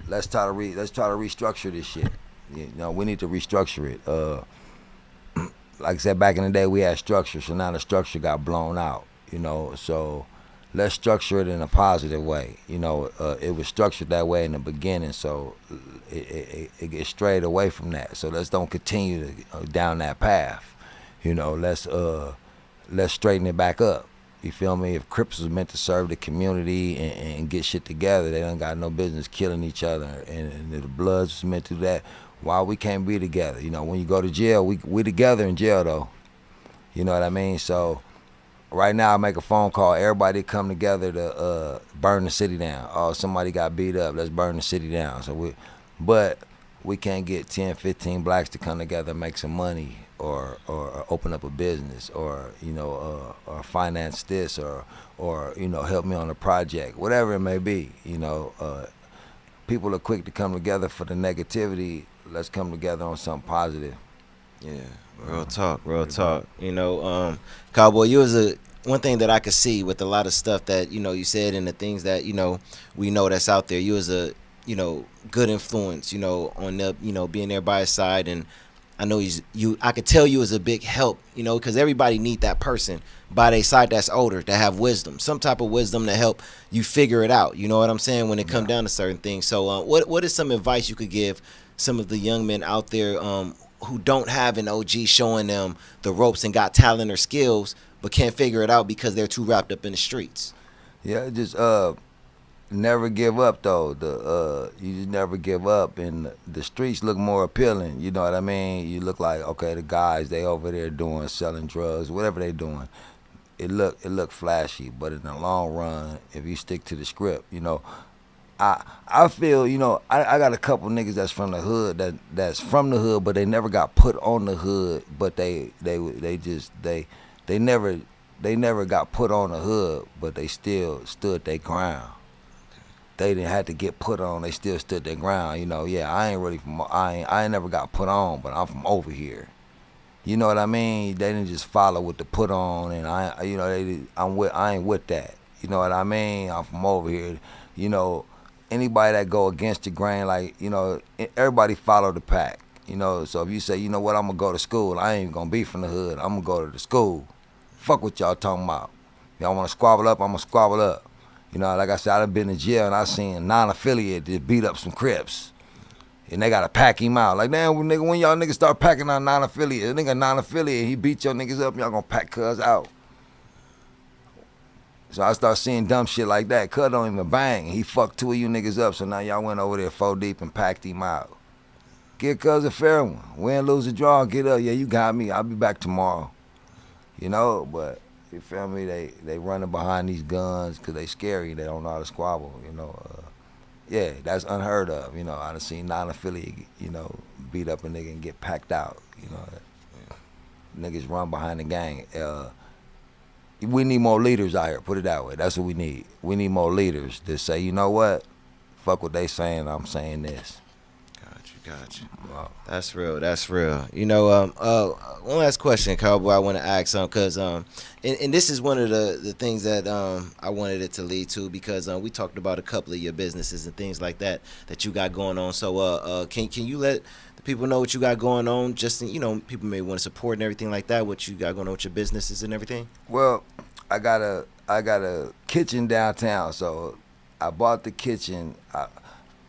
let's try to restructure this shit. You know, we need to restructure it. Like I said, back in the day, we had structure, so now the structure got blown out. You know, so let's structure it in a positive way. You know, it was structured that way in the beginning, so it gets strayed away from that. So let's don't continue down that path. You know, let's straighten it back up. You feel me? If Crips was meant to serve the community and get shit together, they done got no business killing each other. And if the Bloods was meant to do that, why we can't be together? You know, when you go to jail, we together in jail though. You know what I mean? So right now I make a phone call, everybody come together to burn the city down. Oh, somebody got beat up, let's burn the city down. But we can't get 10, 15 blacks to come together and make some money or open up a business or, you know, or finance this or, you know, help me on a project, whatever it may be. You know, people are quick to come together for the negativity. Let's come together on something positive. Yeah, real talk, real talk. You know, Cowboy, you was one thing that I could see with a lot of stuff that, you know, you said and the things that, you know, we know that's out there. You was a, you know, good influence, you know, on the, you know, being there by his side. And I know I could tell you was a big help, you know, because everybody need that person by their side that's older, to have wisdom, some type of wisdom to help you figure it out. You know what I'm saying? When it come down to certain things. So what is some advice you could give some of the young men out there who don't have an OG showing them the ropes and got talent or skills, but can't figure it out because they're too wrapped up in the streets? Yeah, just never give up though. You just never give up, and the streets look more appealing. You know what I mean? You look like, okay, the guys, they over there selling drugs, whatever they doing. It look flashy, but in the long run, if you stick to the script, you know, I feel, you know, I got a couple niggas that's from the hood that's from the hood, but they never got put on the hood, but they never got put on the hood, but they still stood their ground. They didn't have to get put on, they still stood their ground. You know, yeah, I ain't never got put on, but I'm from over here. You know what I mean? They didn't just follow with the put on, and I ain't with that. You know what I mean? I'm from over here. You know, anybody that go against the grain, like, you know, everybody follow the pack. You know, so if you say, you know what, I'm gonna go to school, I ain't gonna be from the hood, I'm gonna go to the school. Fuck what y'all talking about. Y'all wanna squabble up, I'm gonna squabble up. You know, like I said, I done been in jail and I seen non-affiliate that beat up some Crips. And they gotta pack him out. Like, damn, nigga, when y'all niggas start packing out non-affiliate, a nigga non-affiliate, he beat your niggas up, y'all gonna pack cuz out. So I start seeing dumb shit like that. Cuz don't even bang. He fucked two of you niggas up, so now y'all went over there 4 deep and packed him out. Get cuz a fair one. Win, lose, or draw, get up. Yeah, you got me. I'll be back tomorrow. You know, but you feel me? They running behind these guns because they scary. They don't know how to squabble, you know. Yeah, that's unheard of. You know, I done seen non-affiliate, you know, beat up a nigga and get packed out. You know, niggas run behind the gang. We need more leaders out here, put it that way. That's what we need. We need more leaders to say, you know what? Fuck what they saying, I'm saying this. Got you. Wow. That's real. That's real. You know, one last question, Cowboy, I want to ask because and this is one of the things that I wanted it to lead to, because we talked about a couple of your businesses and things like that you got going on. So can you let the people know what you got going on? Just, you know, people may want to support and everything like that, what you got going on with your businesses and everything? Well, I got a kitchen downtown, so I bought the kitchen.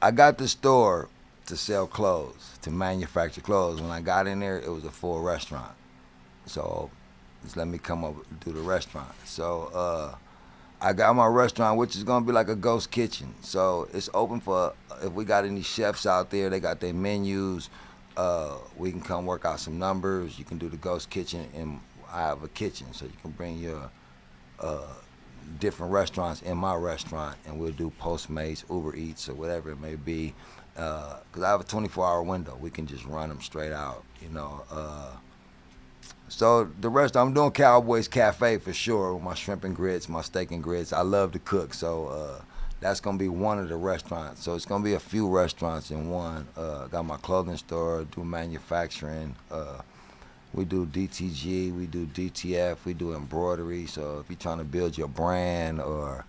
I got the store to sell clothes, to manufacture clothes. When I got in there, it was a full restaurant. So just let me come up and do the restaurant. So I got my restaurant, which is gonna be like a ghost kitchen. So it's open for, if we got any chefs out there, they got their menus, we can come work out some numbers. You can do the ghost kitchen, and I have a kitchen, so you can bring your different restaurants in my restaurant, and we'll do Postmates, Uber Eats, or whatever it may be. Because I have a 24-hour window. We can just run them straight out, you know. So the rest, I'm doing Cowboy's Cafe for sure, with my shrimp and grits, my steak and grits. I love to cook, so that's going to be one of the restaurants. So it's going to be a few restaurants in one. Got my clothing store, do manufacturing. We do DTG, we do DTF, we do embroidery. So if you're trying to build your brand, or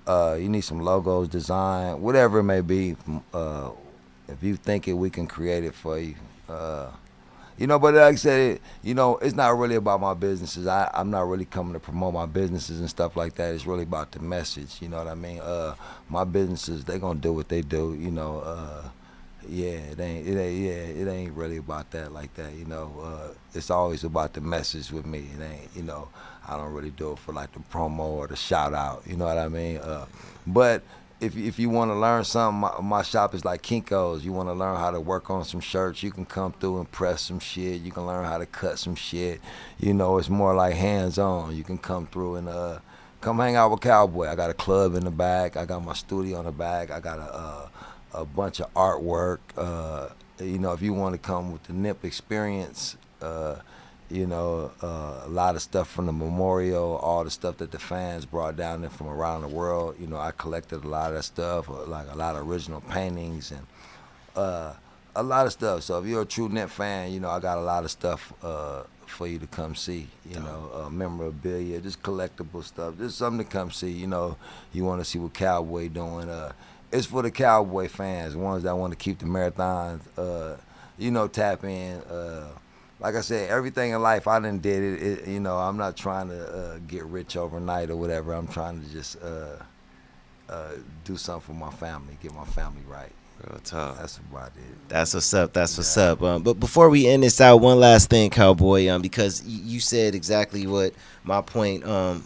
you need some logos designed, whatever it may be, if you think it, we can create it for you. But like I said, it's not really about my businesses. I'm not really coming to promote my businesses and stuff like that. It's really about the message. You know what I mean? My businesses, they gonna do what they do. It ain't really about that like that. It's always about the message with me. It ain't, I don't really do it for like the promo or the shout out. You know what I mean? But if you want to learn something, my shop is like Kinko's. You want to learn how to work on some shirts, you can come through and press some shit. You can learn how to cut some shit. It's more like hands-on. You can come through and come hang out with Cowboy. I got a club in the back. I got my studio in the back. I got a bunch of artwork. If you want to come with the Nip experience, a lot of stuff from the memorial, all the stuff that the fans brought down there from around the world. I collected a lot of that stuff, like a lot of original paintings and a lot of stuff. So if you're a true Nip fan, I got a lot of stuff for you to come see. Memorabilia, just collectible stuff, just something to come see. You want to see what Cowboy doing. It's for the Cowboy fans, ones that want to keep the marathons, tap in. Like I said, everything in life, I done did it. I'm not trying to get rich overnight or whatever. I'm trying to just do something for my family, get my family right. Real talk. That's about it. That's what's up. That's what's up. But before we end this out, one last thing, Cowboy, because you said exactly what my point, one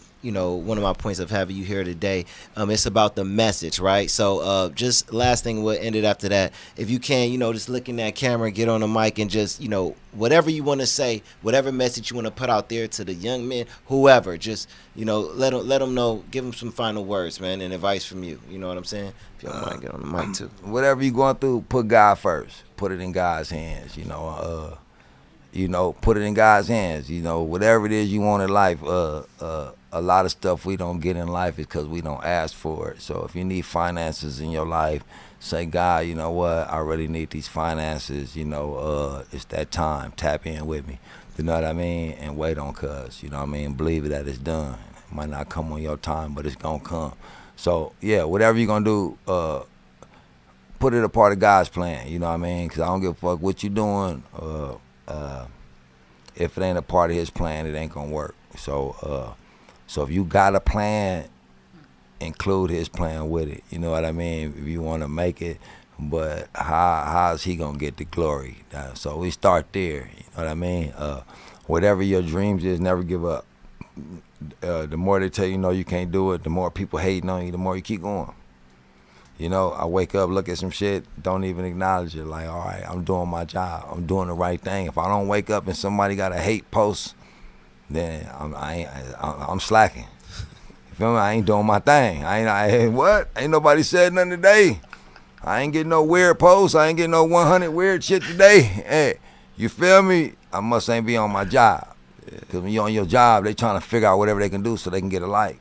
of my points of having you here today, it's about the message, right? So just last thing, what ended after that, if you can, just look in that camera, get on the mic and just, whatever you want to say, whatever message you want to put out there to the young men, whoever, just, let them know, give them some final words, man, and advice from you. You know what I'm saying? If you don't mind, get on the mic too. Whatever you're going through, put God first. Put it in God's hands, put it in God's hands. Whatever it is you want in life, a lot of stuff we don't get in life is because we don't ask for it. So if you need finances in your life, say, God, you know what, I really need these finances. It's that time. Tap in with me. You know what I mean? And wait on cuz. You know what I mean? Believe it that it's done. It might not come on your time, but it's going to come. So, yeah, whatever you're going to do, put it a part of God's plan. You know what I mean? Because I don't give a fuck what you're doing. If it ain't a part of his plan, it ain't going to work. So if you got a plan, include his plan with it. You know what I mean? If you want to make it, but how's he going to get the glory? So we start there. You know what I mean? Whatever your dreams is, never give up. The more they tell you no, you can't do it, the more people hating on you, the more you keep going. I wake up, look at some shit, don't even acknowledge it. Like, all right, I'm doing my job. I'm doing the right thing. If I don't wake up and somebody got a hate post, then I'm slacking. You feel me? I ain't doing my thing. Ain't nobody said nothing today. I ain't getting no weird posts. I ain't getting no 100 weird shit today. Hey, you feel me? I must ain't be on my job. Because when you're on your job, they trying to figure out whatever they can do so they can get a like.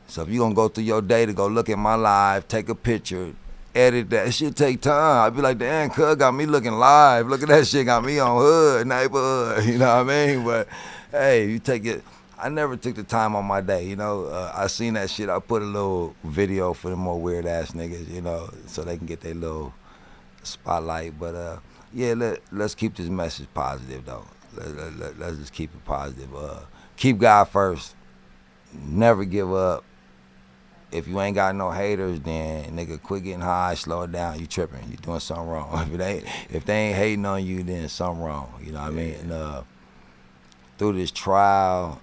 So if you're going to go through your day to go look at my live, take a picture, edit that, it should take time. I'd be like, damn, cuz got me looking live. Look at that shit, got me on hood, neighborhood. You know what I mean? But, hey, you take it. I never took the time on my day, I seen that shit. I put a little video for the more weird-ass niggas, so they can get their little spotlight. But, let's keep this message positive, though. Let's just keep it positive. Keep God first. Never give up. If you ain't got no haters, then nigga, quit getting high, slow it down. You tripping. You doing something wrong. If they ain't hating on you, then something wrong. You know what I mean? And, through this trial,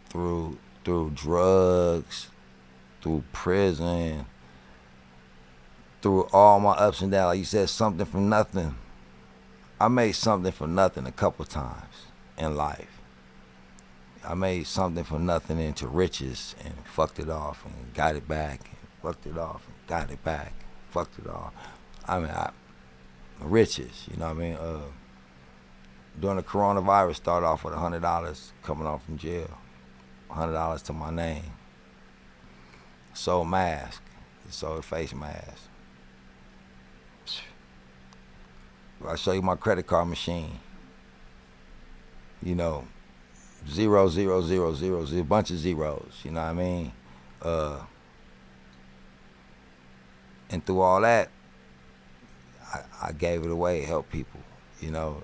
through drugs, through prison, through all my ups and downs, like you said, something from nothing. I made something from nothing a couple times in life. I made something from nothing into riches and fucked it off and got it back and fucked it off and got it back, fucked it off. Riches, you know what I mean? During the coronavirus, started off with $100 coming off from jail, $100 to my name. Sold mask, sold a face mask. I'll show you my credit card machine. 0, 0, 0, 0, 0, a bunch of zeros, you know what I mean? And through all that, I gave it away, helped people. You know,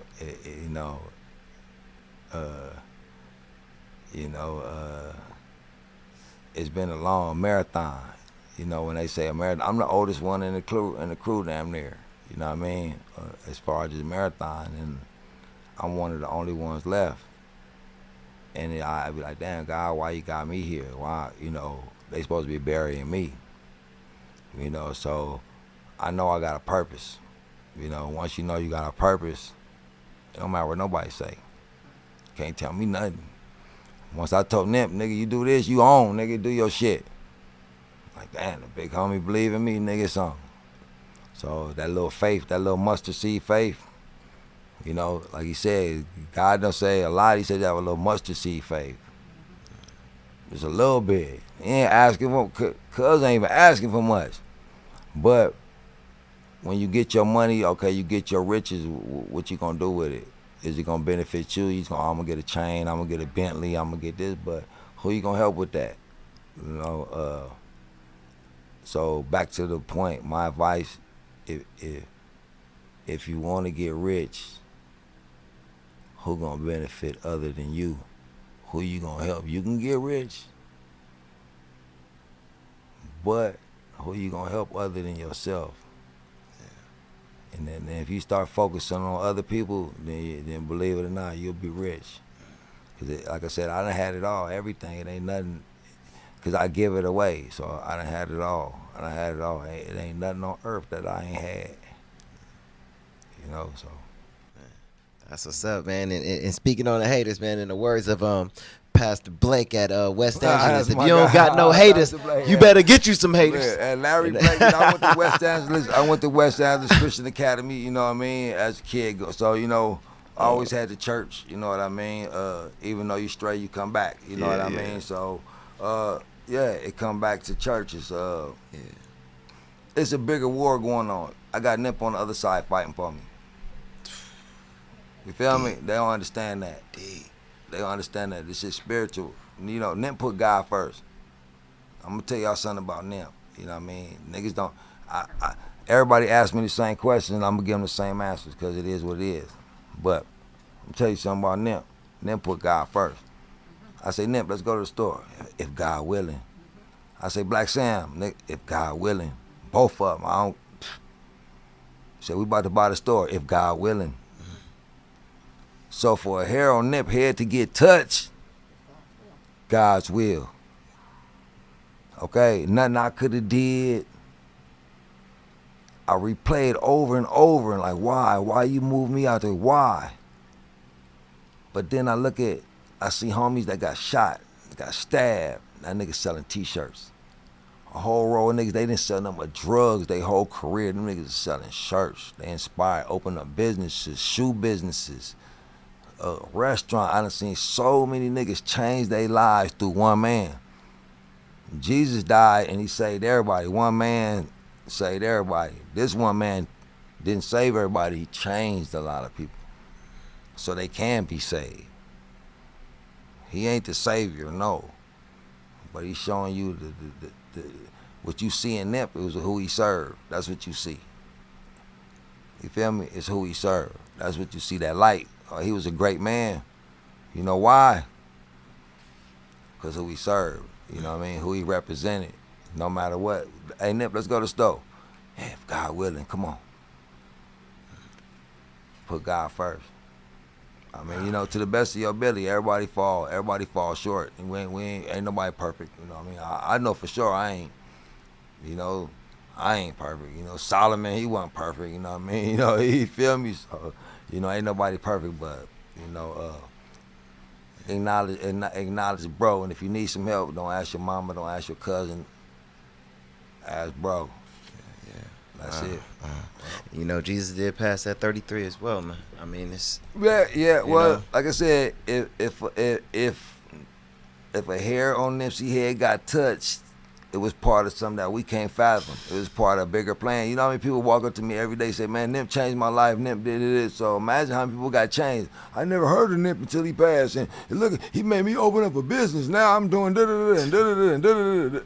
it's been a long marathon. You know, when they say a marathon, I'm the oldest one in the crew damn near. You know what I mean? As far as this marathon, and I'm one of the only ones left. And I'd be like, damn, God, why you got me here? Why, you know, they supposed to be burying me. You know, so I know I got a purpose. You know, once you know you got a purpose, it don't matter what nobody say. Can't tell me nothing. Once I told Nip, nigga, you do this, you own, nigga, do your shit. Like, damn, the big homie believe in me, nigga, something. So that little faith, that little mustard seed faith, you know, like he said, God don't say a lot, he said you have a little mustard seed faith. Just a little bit. He ain't asking for, cuz ain't even asking for much. But when you get your money, okay, you get your riches, what you gonna do with it? Is it gonna benefit you? I'm gonna get a chain, I'm gonna get a Bentley, I'm gonna get this, but who you gonna help with that? You know, so back to the point, my advice, if you wanna get rich, who gonna benefit other than you? Who you gonna help? You can get rich, but who you gonna help other than yourself? And then if you start focusing on other people, then believe it or not, you'll be rich. Cause like I said, I done had it all, everything. It ain't nothing, cause I give it away. So I done had it all. It ain't nothing on earth that I ain't had. You know, so. That's what's up, man. And speaking on the haters, man, in the words of Pastor Blake at West Angeles, if you don't got no haters, you better get you some haters. Yeah, and Larry Blake, I went to West Angeles. I went to West Angeles Christian Academy. You know what I mean? As a kid, so you know, I always had the church. You know what I mean? Even though you stray, you come back. You know what I mean? So, yeah, it come back to churches. It's a bigger war going on. I got Nip on the other side fighting for me. You feel me? They don't understand that. They don't understand that. This is spiritual. You know, Nip put God first. I'm gonna tell y'all something about Nip. You know what I mean? Niggas don't. Everybody asks me the same question, and I'm gonna give them the same answers because it is what it is. But I'm gonna tell you something about Nip. Nip put God first. I say, Nip, let's go to the store. If God willing. I say, Black Sam, if God willing. Both of them. I don't. Say, we about to buy the store. If God willing. So for a hair on Nip head to get touched, God's will. Okay, nothing I could have did. I replayed over and over and like, why? Why you move me out there? Why? But then I see homies that got shot, got stabbed. That nigga selling t-shirts. A whole row of niggas, they didn't sell nothing but drugs their whole career. Them niggas selling shirts. They inspired, open up businesses, shoe businesses. Restaurant. I done seen so many niggas change their lives through one man. Jesus died and he saved everybody. One man saved everybody. This one man didn't save everybody. He changed a lot of people so they can be saved. He ain't the savior, no. But he's showing you what you see in Nip. It was who he served. That's what you see. You feel me? It's who he served. That's what you see, that light. He was a great man. You know why? Because who he served. You know what I mean? Who he represented. No matter what. Hey, Nip, let's go to the store. Hey, if God willing, come on. Put God first. I mean, you know, to the best of your ability, everybody fall short. And ain't nobody perfect. You know what I mean? I know for sure I ain't. You know, I ain't perfect. You know, Solomon, he wasn't perfect. You know what I mean? You know, he feel me? So, you know, ain't nobody perfect, but, you know, acknowledge bro. And if you need some help, don't ask your mama, don't ask your cousin, ask bro. Yeah. That's it. You know, Jesus did pass that 33 as well, man. I mean, it's... Yeah, well, know? like I said, if a hair on Nipsey head got touched, it was part of something that we can't fathom. It was part of a bigger plan. You know how many people walk up to me every day and say, man, Nip changed my life, Nip did it. So imagine how many people got changed. I never heard of Nip until he passed. And look, he made me open up a business. Now I'm doing da-da-da and da-da-da and da-da-da.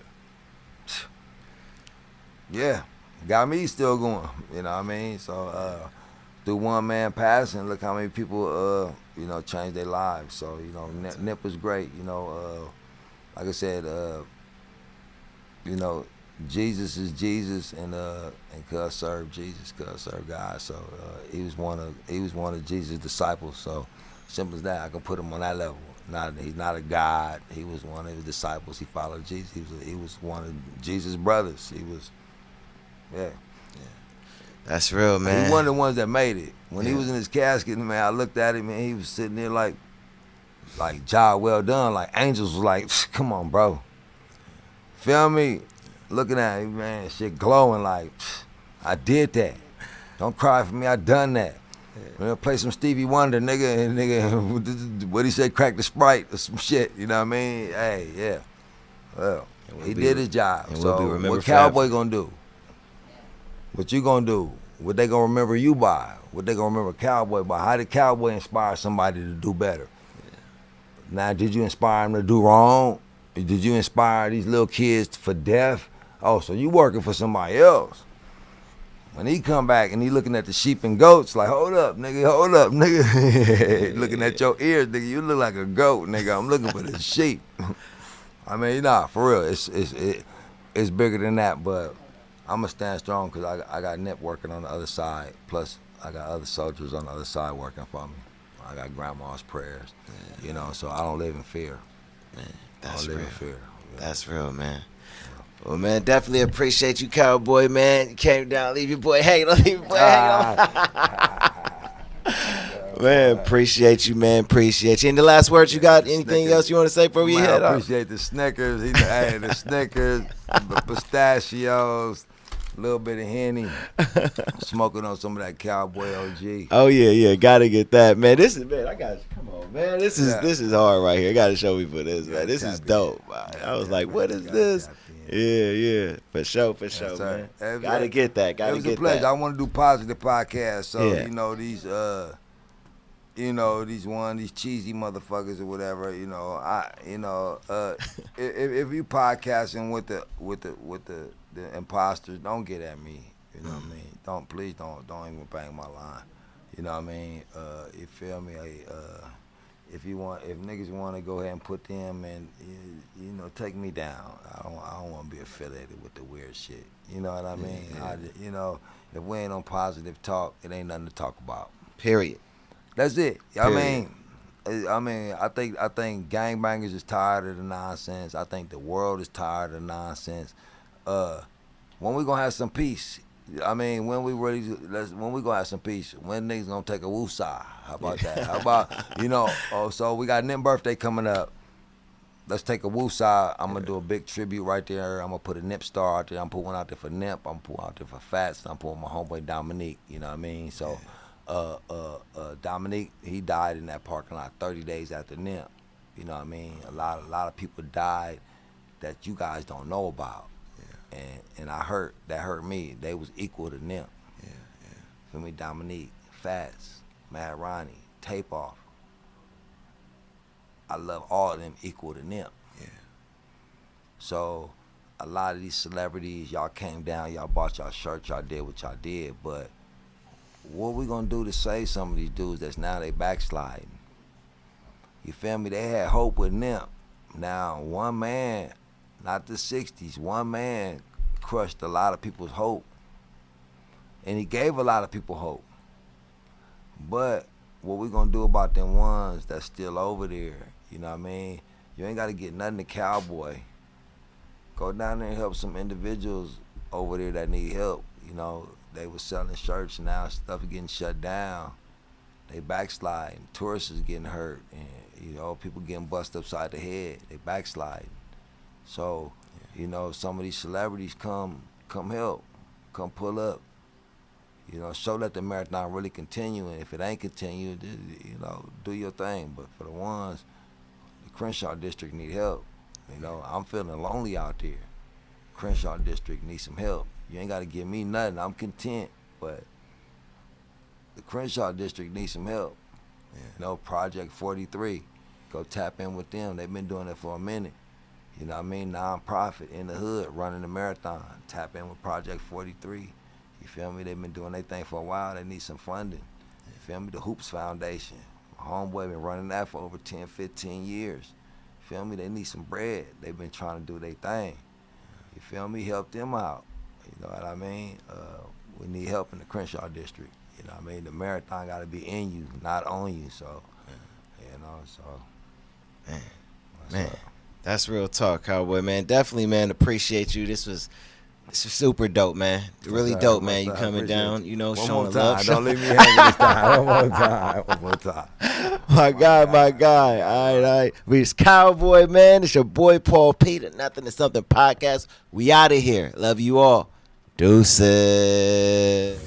Yeah, got me still going. You know what I mean? So through one man passing, look how many people, changed their lives. So, Nip was great. Like I said, Jesus is Jesus, and Cuz served Jesus, Cuz served God. So he was one of Jesus' disciples. So simple as that. I can put him on that level. He's not a God. He was one of his disciples. He followed Jesus. He was one of Jesus' brothers. He was, yeah. That's real, man. He one of the ones that made it. When he was in his casket, man, I looked at him, and he was sitting there like job well done. Like angels was like, come on, bro. Feel me? Looking at him, man, shit glowing like, I did that. Don't cry for me, I done that. We'll play some Stevie Wonder, nigga, what he say, crack the Sprite or some shit, you know what I mean? Hey, yeah. Well, he did his job. So what Cowboy gonna do? What you gonna do? What they gonna remember you by? What they gonna remember Cowboy by? How did Cowboy inspire somebody to do better? Yeah. Now, did you inspire them to do wrong? Did you inspire these little kids for death? Oh, so you working for somebody else. When he come back and he looking at the sheep and goats, like, hold up, nigga. Looking at your ears, nigga, you look like a goat, nigga. I'm looking for the sheep. I mean, for real, it's bigger than that, but I'm gonna stand strong because I got Nip working on the other side. Plus, I got other soldiers on the other side working for me. I got grandma's prayers, so I don't live in fear. Man, that's real. Fear. Yeah. That's real, man. Well, man, definitely appreciate you, Cowboy, man. You came down, leave your boy hanging. Don't leave your boy hanging. Man, appreciate you, man. Appreciate you. And the last words you got? Anything else you want to say before we head off? I appreciate the Snickers. The Snickers, the pistachios. A little bit of Henny, smoking on some of that Cowboy OG. Oh yeah, gotta get that, man. I got. Come on, man. This is hard right here. Gotta show people this, man. This is dope. I was like, what is this? Yeah, for sure, man. Gotta get that. It was a pleasure. I want to do positive podcasts, so these cheesy motherfuckers or whatever. If you podcasting with the imposters, don't get at me. You know what I mean? Please don't even bang my line. You know what I mean? You feel me? If niggas want to go ahead and put them and take me down, I don't want to be affiliated with the weird shit. You know what I mean? Yeah. If we ain't on positive talk, it ain't nothing to talk about. Period. That's it. Period. I think gangbangers is tired of the nonsense. I think the world is tired of the nonsense. When we gonna have some peace? When we gonna have some peace? When niggas gonna take a woosah? How about that? How about so we got Nip birthday coming up. Let's take a woosah. I'm gonna do a big tribute right there. I'm gonna put a Nip star out there. I'm gonna put one out there for Nip. I'm gonna put one out there for Fats. I'm putting my homeboy Dominique. You know what I mean? So, Dominique, he died in that parking lot 30 days after Nip. You know what I mean? A lot of people died that you guys don't know about. And that hurt me. They was equal to Nip. Yeah. Feel me? Dominique, Fats, Mad Ronnie, Tape Off. I love all of them equal to Nip. Yeah. So a lot of these celebrities, y'all came down, y'all bought y'all shirts, y'all did what y'all did, but what we gonna do to save some of these dudes that's now they backsliding? You feel me? They had hope with Nip. Now one man, not the 60s, one man crushed a lot of people's hope. And he gave a lot of people hope. But what we gonna do about them ones that's still over there? You know what I mean? You ain't gotta get nothing to Cowboy. Go down there and help some individuals over there that need help. They was selling shirts, now stuff is getting shut down. They backsliding. Tourists is getting hurt. And, people getting busted upside the head. They backsliding. So, some of these celebrities come help, come pull up. Show that the marathon really continuing. If it ain't continuing, do your thing. But for the ones, the Crenshaw district need help. I'm feeling lonely out there. Crenshaw district needs some help. You ain't got to give me nothing. I'm content, but the Crenshaw district needs some help. Yeah. Project 43, go tap in with them. They've been doing it for a minute. You know what I mean? Non-profit in the hood, running the marathon. Tap in with Project 43. You feel me? They've been doing their thing for a while. They need some funding. feel me? The Hoops Foundation. My homeboy been running that for over 10, 15 years. You feel me? They need some bread. They've been trying to do their thing. You feel me? Help them out. You know what I mean? We need help in the Crenshaw district. You know what I mean? The marathon got to be in you, not on you. So, you know, so. Man, that's real talk, Cowboy, man. Definitely, man, appreciate you. This was super dope, man. Really dope, man. You coming down, you know, showing love. Don't leave me hanging this time. One more time. My guy. All right. We just Cowboy, man. It's your boy Paul P, the Nothin to Somethin podcast. We out of here. Love you all. Deuces.